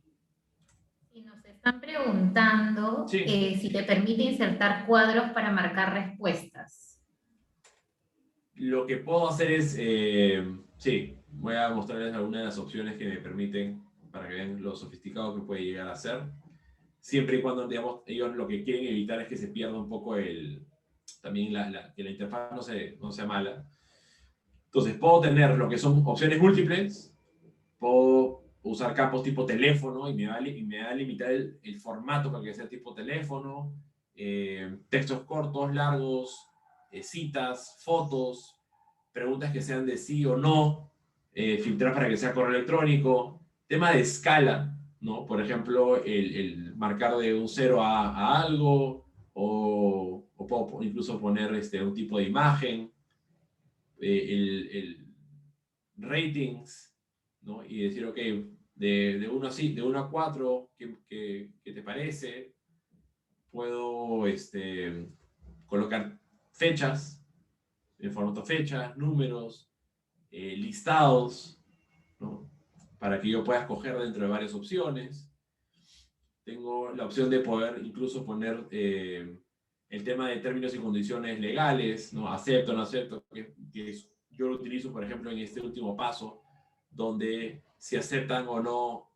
Y nos están preguntando Sí. si te permite insertar cuadros para marcar respuestas. Lo que puedo hacer es, sí, voy a mostrarles algunas de las opciones que me permiten para que vean lo sofisticado que puede llegar a ser. Siempre y cuando, digamos, ellos lo que quieren evitar es que se pierda un poco también que la interfaz no sea mala. Entonces, puedo tener lo que son opciones múltiples, puedo usar campos tipo teléfono y me va a limitar el formato para que sea tipo teléfono, textos cortos, largos, citas, fotos, preguntas que sean de sí o no, filtrar para que sea correo electrónico, tema de escala, ¿no? Por ejemplo, el marcar de un 0 a algo, o puedo incluso poner un tipo de imagen, el ratings, ¿no? Y decir, ok, de 1 a 4, ¿qué te parece? Puedo colocar fechas, en formato fechas, números, listados, ¿no? Para que yo pueda escoger dentro de varias opciones. Tengo la opción de poder incluso poner el tema de términos y condiciones legales, ¿no? Acepto, no acepto, yo lo utilizo, por ejemplo, en este último paso, donde si aceptan o no,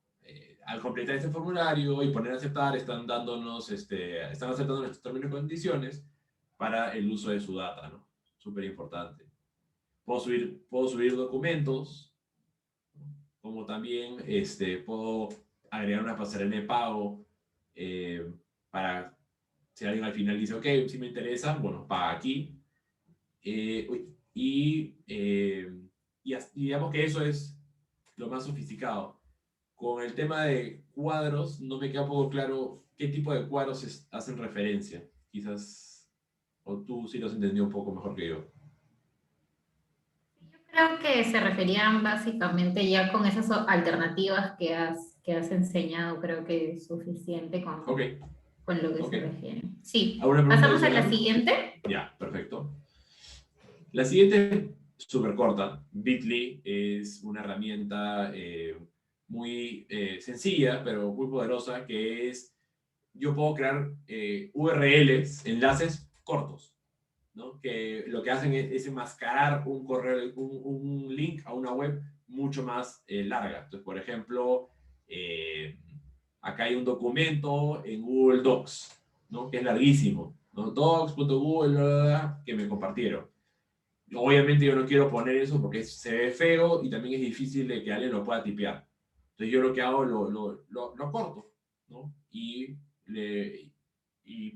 al completar este formulario y poner aceptar, están aceptando nuestros términos y condiciones para el uso de su data, ¿no? Súper importante. Puedo subir documentos, como también puedo agregar una pasarela de pago para si alguien al final dice, ok, si me interesa, bueno, paga aquí. Y digamos que eso es lo más sofisticado. Con el tema de cuadros, no me queda un poco claro qué tipo de cuadros hacen referencia. Quizás, o tú sí los entendió un poco mejor que yo. Creo que se referían básicamente ya con esas alternativas que has enseñado, creo que es suficiente Ok, con lo que ok. se refieren. Sí, ¿Alguna pregunta pasamos a la adicional? siguiente. Ya, perfecto. La siguiente súper corta. Bitly es una herramienta muy sencilla, pero muy poderosa, que es, yo puedo crear URLs, enlaces cortos, ¿no? Que lo que hacen es enmascarar un correo, un link a una web mucho más larga. Entonces, por ejemplo, eh, acá hay un documento en Google Docs, ¿no? Que es larguísimo, ¿no? Docs.google, que me compartieron. Obviamente yo no quiero poner eso porque se ve feo y también es difícil de que alguien lo pueda tipear. Entonces yo lo que hago lo corto, ¿no? Y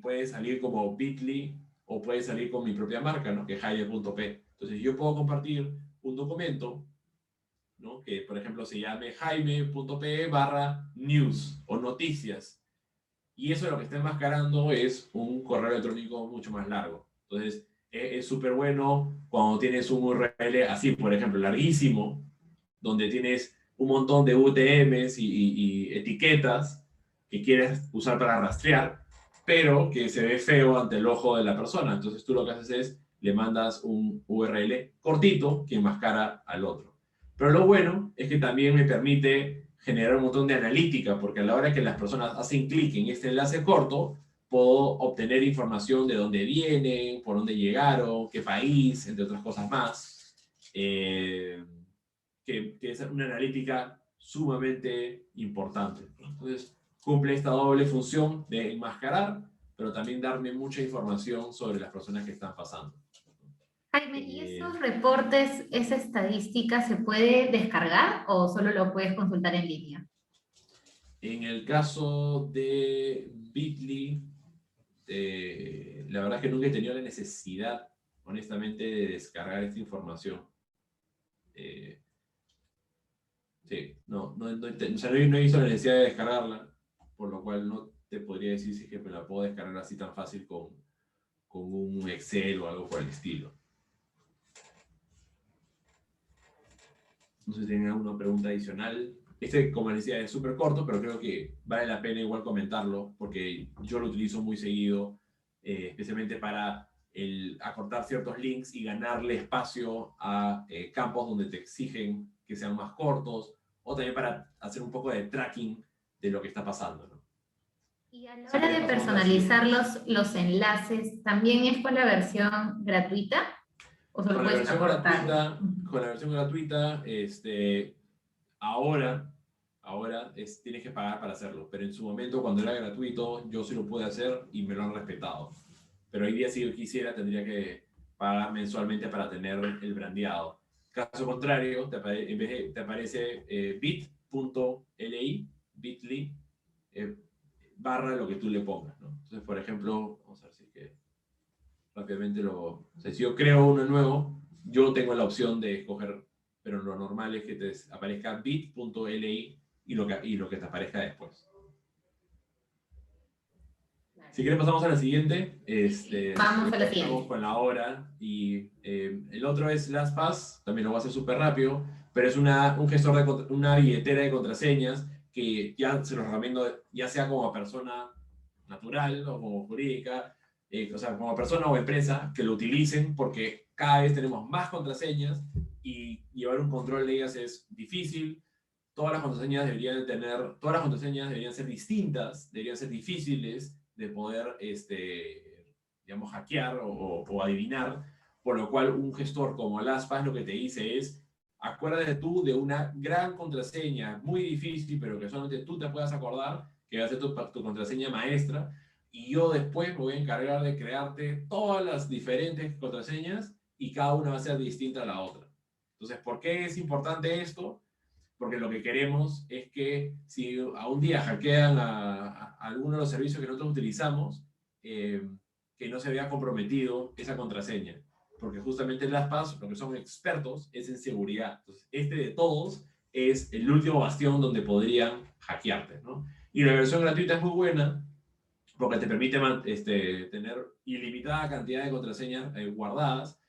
puede salir como Bitly o puede salir con mi propia marca, ¿no? Que es jaime.p. Entonces yo puedo compartir un documento, ¿no? Que por ejemplo se llame jaime.p/news o noticias. Y eso lo que está enmascarando es un correo electrónico mucho más largo. Entonces, es súper bueno cuando tienes un URL así, por ejemplo, larguísimo, donde tienes un montón de UTMs y etiquetas que quieres usar para rastrear, pero que se ve feo ante el ojo de la persona. Entonces, tú lo que haces es le mandas un URL cortito que enmascara al otro. Pero lo bueno es que también me permite generar un montón de analítica, porque a la hora que las personas hacen clic en este enlace corto, puedo obtener información de dónde vienen, por dónde llegaron, qué país, entre otras cosas más, que es una analítica sumamente importante. Entonces, cumple esta doble función de enmascarar, pero también darme mucha información sobre las personas que están pasando. Jaime, ¿y esos reportes, esa estadística, se puede descargar o solo lo puedes consultar en línea? En el caso de Bitly, la verdad es que nunca he tenido la necesidad, honestamente, de descargar esta información. Eh, sí, o sea, no he visto la necesidad de descargarla, por lo cual no te podría decir si es que me la puedo descargar así tan fácil con un Excel o algo por el estilo. No sé si tienen alguna pregunta adicional. Este, como les decía, es súper corto, pero creo que vale la pena igual comentarlo, porque yo lo utilizo muy seguido, especialmente para acortar ciertos links y ganarle espacio a campos donde te exigen que sean más cortos, o también para hacer un poco de tracking de lo que está pasando, ¿no? Y a la Si hora quieres de pasamos a la siguiente. personalizar los enlaces, ¿también es con la versión gratuita o solo Con la puedes versión acortar? gratuita, con la versión gratuita, ahora, tienes que pagar para hacerlo, pero en su momento cuando era gratuito yo sí lo pude hacer y me lo han respetado. Pero hoy día si yo quisiera tendría que pagar mensualmente para tener el brandeado. Caso contrario, en vez te aparece bit.ly, barra lo que tú le pongas, ¿no? Entonces, por ejemplo, vamos a ver si es que rápidamente o sea, si yo creo uno nuevo, yo tengo la opción de escoger, pero lo normal es que te aparezca bit.ly y lo que te aparezca después. Si quieres pasamos a la siguiente. Sí. Vamos a la Estamos siguiente. con la hora y el otro es LastPass, también lo voy a hacer súper rápido, pero es un gestor una billetera de contraseñas que ya se los recomiendo, ya sea como persona natural o como jurídica, o sea, como persona o empresa, que lo utilicen porque cada vez tenemos más contraseñas y llevar un control de ellas es difícil. Todas las contraseñas deberían ser distintas, deberían ser difíciles de poder, digamos, hackear o adivinar, por lo cual un gestor como LastPass lo que te dice es, acuérdate tú de una gran contraseña muy difícil, pero que solamente tú te puedas acordar, que va a ser tu contraseña maestra, y yo después me voy a encargar de crearte todas las diferentes contraseñas y cada una va a ser distinta a la otra. Entonces, ¿por qué es importante esto? Porque lo que queremos es que si a un día hackean a alguno de los servicios que nosotros utilizamos, que no se vea comprometido esa contraseña. Porque justamente LastPass, lo que son expertos, es en seguridad. Entonces, este de todos es el último bastión donde podrían hackearte, ¿no? Y la versión gratuita es muy buena porque te permite tener ilimitada cantidad de contraseñas guardadas,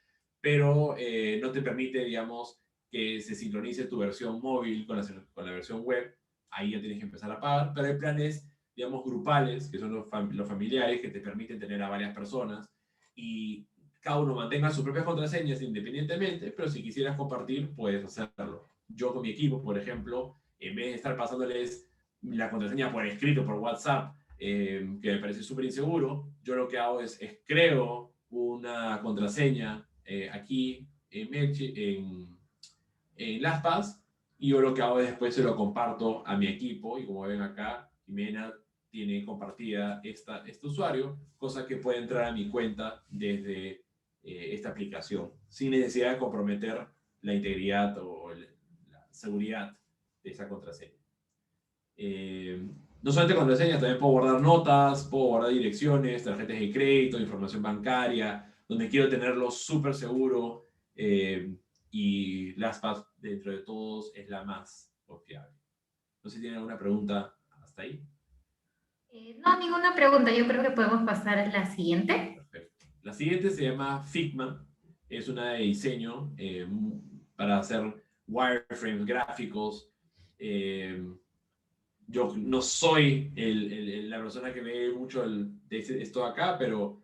pero no te permite, digamos, que se sincronice tu versión móvil con la versión web. Ahí ya tienes que empezar a pagar, pero hay planes, digamos, grupales, que son los familiares, que te permiten tener a varias personas. Y cada uno mantenga sus propias contraseñas independientemente, pero si quisieras compartir, puedes hacerlo. Yo con mi equipo, por ejemplo, en vez de estar pasándoles la contraseña por escrito, por WhatsApp, que me parece súper inseguro, yo lo que hago es creo una contraseña aquí en LastPass, y yo lo que hago es después se lo comparto a mi equipo, y como ven acá, Jimena tiene compartida este usuario, cosa que puede entrar a mi cuenta desde esta aplicación, sin necesidad de comprometer la integridad o la seguridad de esa contraseña. No solamente contraseñas, también puedo guardar notas, puedo guardar direcciones, tarjetas de crédito, información bancaria, donde quiero tenerlo súper seguro, y LastPass, dentro de todos, es la más confiable. No sé si tienen alguna pregunta hasta ahí. No, ninguna pregunta. Yo creo que podemos pasar a la siguiente. Perfecto. La siguiente se llama Figma. Es una de diseño para hacer wireframes gráficos. Yo no soy la persona que ve mucho de esto acá, pero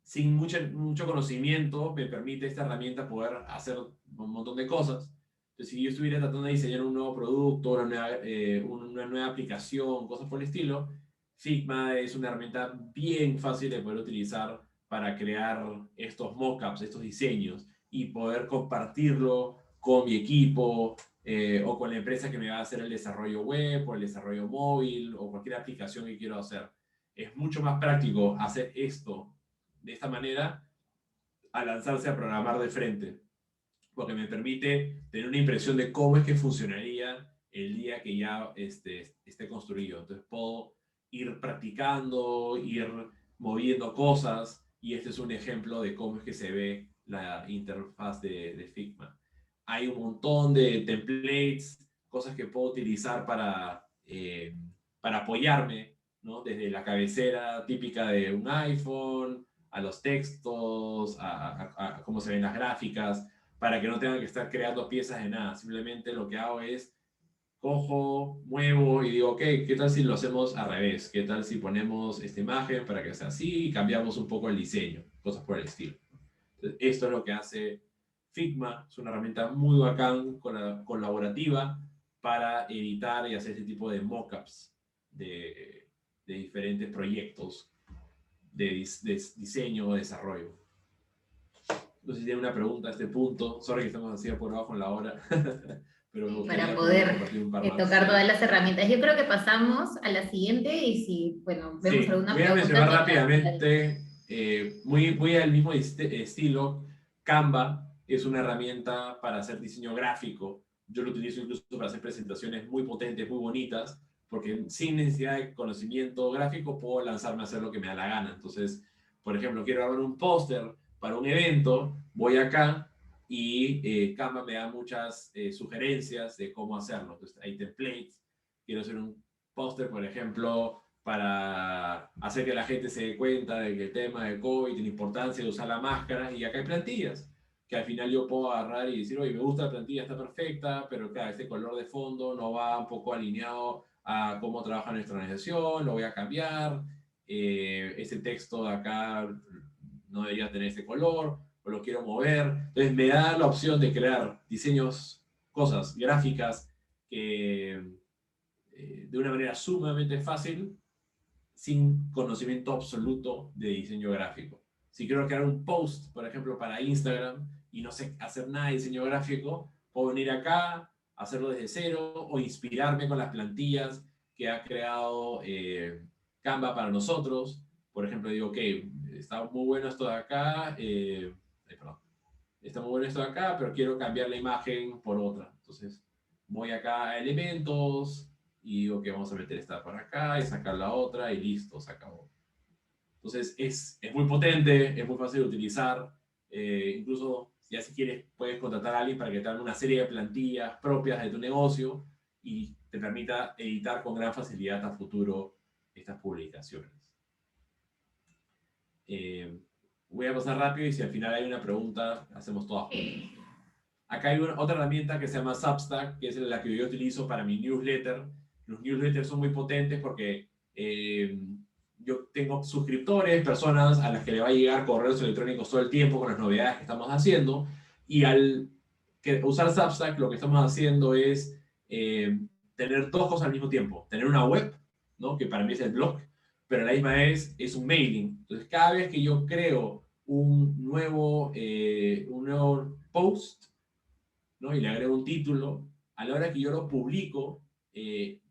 sin mucho conocimiento me permite esta herramienta poder hacer un montón de cosas. Entonces, si yo estuviera tratando de diseñar un nuevo producto, una nueva aplicación, cosas por el estilo, Figma es una herramienta bien fácil de poder utilizar para crear estos mockups, estos diseños, y poder compartirlo con mi equipo, o con la empresa que me va a hacer el desarrollo web o el desarrollo móvil o cualquier aplicación que quiero hacer. Es mucho más práctico hacer esto de esta manera a lanzarse a programar de frente, porque me permite tener una impresión de cómo es que funcionaría el día que ya esté construido. Entonces puedo ir practicando, ir moviendo cosas, y este es un ejemplo de cómo es que se ve la interfaz de Figma. Hay un montón de templates, cosas que puedo utilizar para apoyarme, ¿no? Desde la cabecera típica de un iPhone, a los textos, a cómo se ven las gráficas, para que no tengan que estar creando piezas de nada. Simplemente lo que hago es cojo, muevo y digo, ok, ¿qué tal si lo hacemos al revés? ¿Qué tal si ponemos esta imagen para que sea así y cambiamos un poco el diseño? Cosas por el estilo. Entonces, esto es lo que hace Figma. Es una herramienta muy bacán, colaborativa, para editar y hacer este tipo de mockups de diferentes proyectos de diseño o desarrollo. No sé si tiene una pregunta a este punto. Sorry que estamos así por abajo en la hora. Pero me Para gustaría poder compartir un par más. tocar todas las herramientas. Yo creo que pasamos a la siguiente y si, bueno, vemos Sí, alguna voy a pregunta. mencionar rápidamente, muy al mismo estilo. Canva es una herramienta para hacer diseño gráfico. Yo lo utilizo incluso para hacer presentaciones muy potentes, muy bonitas, porque sin necesidad de conocimiento gráfico puedo lanzarme a hacer lo que me da la gana. Entonces, por ejemplo, quiero grabar un póster para un evento, voy acá y Canva me da muchas sugerencias de cómo hacerlo. Entonces, hay templates. Quiero hacer un póster, por ejemplo, para hacer que la gente se dé cuenta de que el tema de COVID tiene importancia de usar la máscara, y acá hay plantillas que al final yo puedo agarrar y decir, oye, me gusta la plantilla, está perfecta, pero claro, este color de fondo no va un poco alineado a cómo trabaja nuestra organización, lo voy a cambiar, este texto de acá no debería tener este color, o lo quiero mover. Entonces me da la opción de crear diseños, cosas gráficas, que de una manera sumamente fácil, sin conocimiento absoluto de diseño gráfico. Si quiero crear un post, por ejemplo, para Instagram, y no sé hacer nada de diseño gráfico, puedo venir acá, hacerlo desde cero, o inspirarme con las plantillas que ha creado Canva para nosotros. Por ejemplo, digo, ok, está muy bueno esto de acá, perdón, está muy bueno esto de acá, pero quiero cambiar la imagen por otra. Entonces, voy acá a elementos, y digo que vamos a meter esta por acá y sacar la otra, y listo, se acabó. Entonces es muy potente, es muy fácil de utilizar. Incluso ya si quieres puedes contratar a alguien para que te haga una serie de plantillas propias de tu negocio y te permita editar con gran facilidad a futuro estas publicaciones. Voy a pasar rápido, y si al final hay una pregunta, hacemos todas juntas. Acá hay otra herramienta que se llama Substack, que es la que yo utilizo para mi newsletter. Los newsletters son muy potentes porque yo tengo suscriptores, personas a las que le va a llegar correos electrónicos todo el tiempo con las novedades que estamos haciendo, y al usar Substack lo que estamos haciendo es tener dos cosas al mismo tiempo. Tener una web, ¿no? Que para mí es el blog, pero a la misma vez es un mailing. Entonces, cada vez que yo creo un nuevo post, ¿no? Y le agrego un título, a la hora que yo lo publico,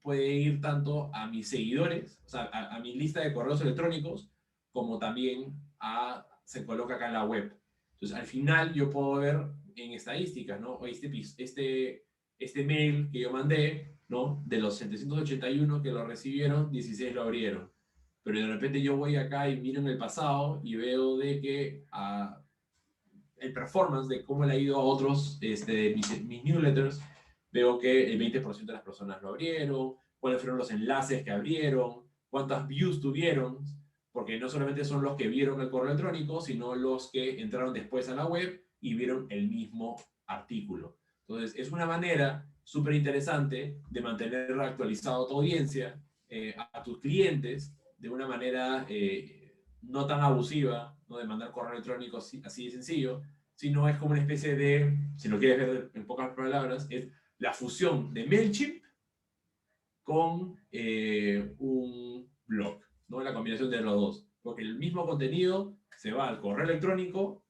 puede ir tanto a mis seguidores, o sea, a mi lista de correos electrónicos, como también se coloca acá en la web. Entonces, al final yo puedo ver en estadísticas, ¿no? O este mail que yo mandé, ¿no? De los 781 que lo recibieron, 16 lo abrieron. Pero de repente yo voy acá y miro en el pasado y veo de que el performance de cómo le ha ido a otros mis newsletters, veo que el 20% de las personas lo abrieron, cuáles fueron los enlaces que abrieron, cuántas views tuvieron, porque no solamente son los que vieron el correo electrónico, sino los que entraron después a la web y vieron el mismo artículo. Entonces, es una manera súper interesante de mantener actualizado a tu audiencia, a tus clientes, de una manera no tan abusiva, ¿no? De mandar correo electrónico así de sencillo, sino es como una especie de, si lo quieres ver en pocas palabras, es la fusión de MailChimp con un blog, ¿no? La combinación de los dos. Porque el mismo contenido se va al correo electrónico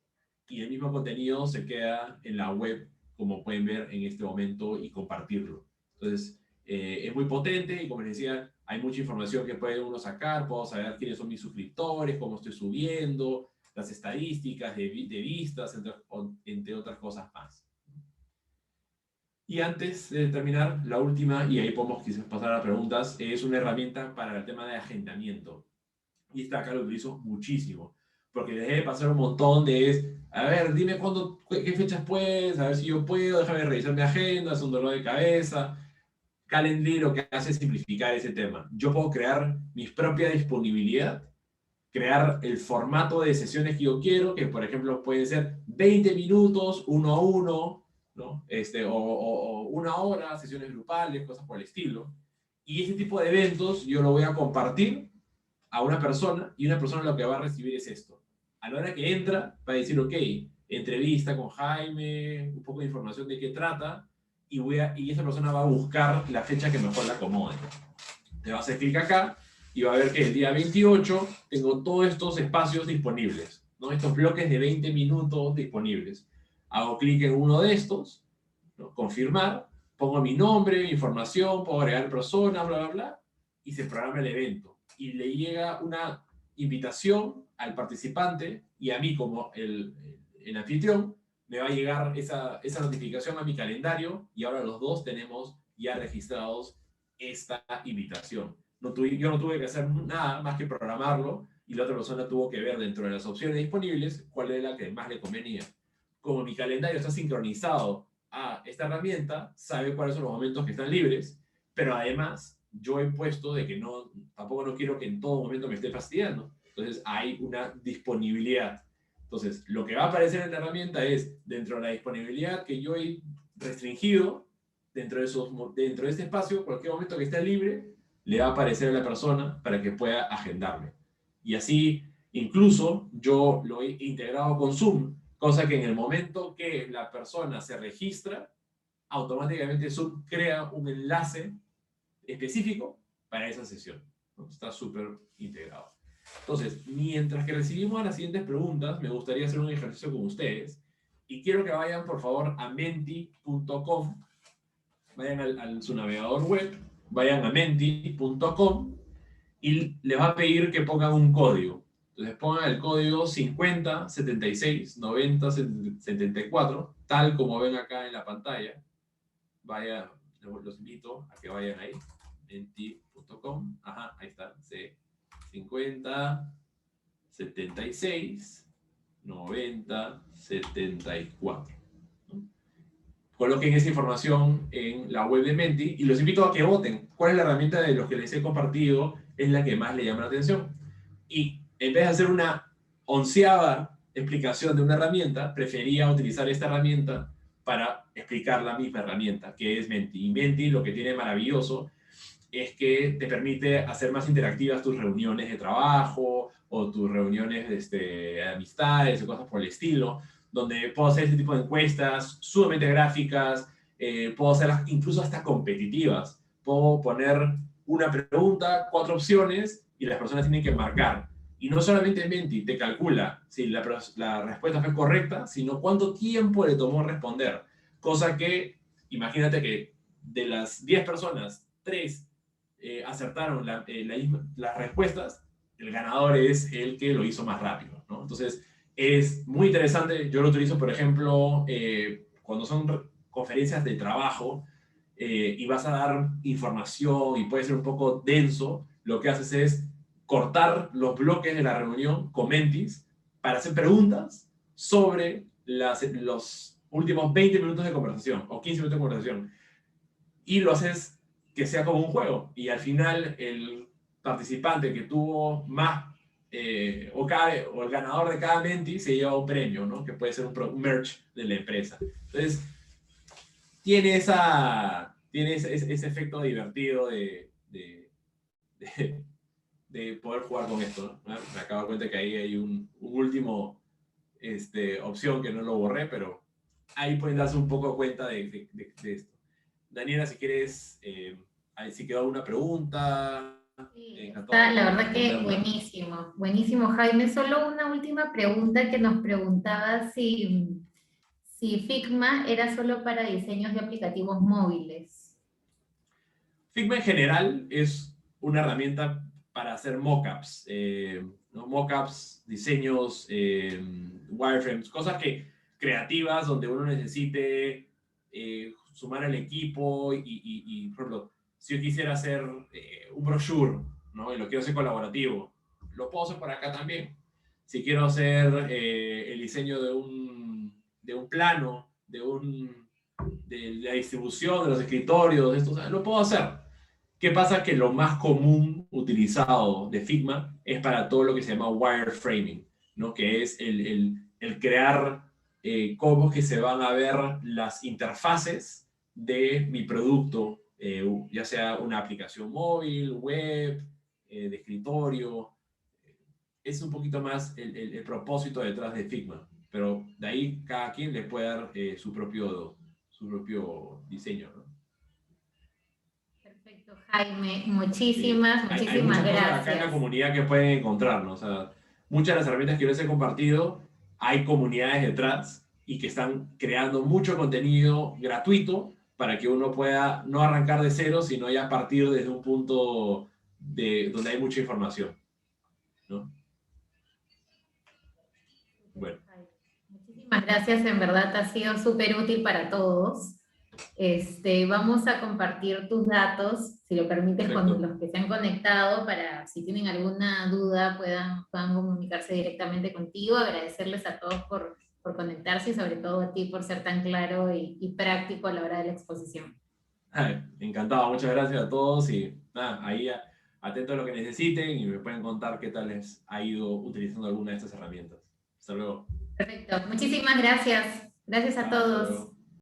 y el mismo contenido se queda en la web, como pueden ver en este momento, y compartirlo. Entonces, es muy potente y, como les decía, hay mucha información que puede uno sacar. Puedo saber quiénes son mis suscriptores, cómo estoy subiendo, las estadísticas de vistas, entre otras cosas más. Y antes de terminar, la última, y ahí podemos quizás pasar a preguntas, es una herramienta para el tema de agendamiento. Y esta acá lo utilizo muchísimo, porque les debe pasar un montón a ver, dime qué fechas puedes, a ver si yo puedo, déjame revisar mi agenda, es un dolor de cabeza. Calendly lo que hace es simplificar ese tema. Yo puedo crear mi propia disponibilidad, crear el formato de sesiones que yo quiero, que por ejemplo pueden ser 20 minutos, uno a uno, ¿no? O una hora, sesiones grupales, cosas por el estilo. Y ese tipo de eventos yo lo voy a compartir a una persona, y una persona lo que va a recibir es esto. A la hora que entra, va a decir, ok, entrevista con Jaime, un poco de información de qué trata, y esa persona va a buscar la fecha que mejor le acomode. Te vas a hacer clic acá, y va a ver que el día 28 tengo todos estos espacios disponibles, ¿no? Estos bloques de 20 minutos disponibles. Hago clic en uno de estos, ¿no? Confirmar, pongo mi nombre, mi información, puedo agregar persona, bla, bla, bla, y se programa el evento. Y le llega una invitación al participante, y a mí como el anfitrión, me va a llegar esa notificación a mi calendario, y ahora los dos tenemos ya registrados esta invitación. Yo no tuve que hacer nada más que programarlo, y la otra persona tuvo que ver dentro de las opciones disponibles cuál era la que más le convenía. Como mi calendario está sincronizado a esta herramienta, sabe cuáles son los momentos que están libres, pero además yo he puesto de que tampoco no quiero que en todo momento me esté fastidiando. Entonces hay una disponibilidad. Entonces, lo que va a aparecer en la herramienta es, dentro de la disponibilidad que yo he restringido, dentro de este espacio, cualquier momento que esté libre, le va a aparecer a la persona para que pueda agendarme. Y así, incluso, yo lo he integrado con Zoom, cosa que en el momento que la persona se registra, automáticamente Zoom crea un enlace específico para esa sesión. Está súper integrado. Entonces, mientras que recibimos las siguientes preguntas, me gustaría hacer un ejercicio con ustedes, y quiero que vayan por favor a menti.com, vayan a su navegador web, vayan a menti.com, y les va a pedir que pongan un código. Entonces pongan el código 50 76 90 74, tal como ven acá en la pantalla. Los invito a que vayan ahí, menti.com, ajá, ahí está, 50 76 90 74. Coloquen esa información en la web de Menti, y los invito a que voten cuál es la herramienta de los que les he compartido es la que más le llama la atención. Y en vez de hacer una 11ª explicación de una herramienta, prefería utilizar esta herramienta para explicar la misma herramienta, que es Menti. Y Menti lo que tiene maravilloso es que te permite hacer más interactivas tus reuniones de trabajo o tus reuniones de amistades o cosas por el estilo, donde puedo hacer este tipo de encuestas sumamente gráficas, puedo hacerlas incluso hasta competitivas. Puedo poner una pregunta, 4 opciones y las personas tienen que marcar. Y no solamente Menti te calcula si la respuesta fue correcta, sino cuánto tiempo le tomó responder. Cosa que, imagínate que de las 10 personas, 3 acertaron las respuestas, el ganador es el que lo hizo más rápido, ¿no? Entonces, es muy interesante. Yo lo utilizo, por ejemplo, cuando son conferencias de trabajo y vas a dar información y puede ser un poco denso, lo que haces es cortar los bloques de la reunión con Mentis para hacer preguntas sobre los últimos 20 minutos de conversación o 15 minutos de conversación. Y lo haces que sea como un juego. Y al final el participante que tuvo más o el ganador de cada Menti se lleva un premio, ¿no? Que puede ser un merch de la empresa. Entonces, tiene ese efecto divertido de poder jugar con esto, ¿no? Me acabo de dar cuenta que ahí hay un último opción que no lo borré, pero ahí pueden darse un poco cuenta de esto. Daniela, si quieres, ahí si quedó alguna pregunta. Sí, está, la verdad que responderla. buenísimo, buenísimo, Jaime. Solo una última pregunta que nos preguntaba si Figma era solo para diseños de aplicativos móviles. Figma en general es una herramienta para hacer mockups, ¿no? Mockups, diseños, wireframes, cosas creativas donde uno necesite sumar al equipo y, por ejemplo, si yo quisiera hacer un brochure, ¿no? Y lo quiero hacer colaborativo, lo puedo hacer por acá también. Si quiero hacer el diseño de un plano, de la distribución de los escritorios, esto, o sea, lo puedo hacer. ¿Qué pasa? Que lo más común utilizado de Figma es para todo lo que se llama wireframing, ¿no? Que es el crear cómo que se van a ver las interfaces de mi producto, ya sea una aplicación móvil, web, de escritorio. Es un poquito más el propósito detrás de Figma, pero de ahí cada quien le puede dar su propio diseño, ¿no? Perfecto, Jaime. Sí. Hay Muchísimas muchas cosas acá en la gracias. comunidad que pueden encontrar, ¿no? O sea, muchas de las herramientas que yo les he compartido, hay comunidades detrás y que están creando mucho contenido gratuito para que uno pueda no arrancar de cero, sino ya partir desde un punto donde hay mucha información, ¿no? Bueno, Muchísimas gracias, en verdad ha sido súper útil para todos. Vamos a compartir tus datos, si lo permites, con perfecto. los que se han conectado para, si tienen alguna duda, puedan comunicarse directamente contigo. Agradecerles a todos por conectarse y sobre todo a ti por ser tan claro y práctico a la hora de la exposición. Ay, encantado, muchas gracias a todos y nada, ahí atento a lo que necesiten y me pueden contar qué tal les ha ido utilizando alguna de estas herramientas. Hasta luego. Perfecto, muchísimas gracias. Gracias a Hasta todos. luego.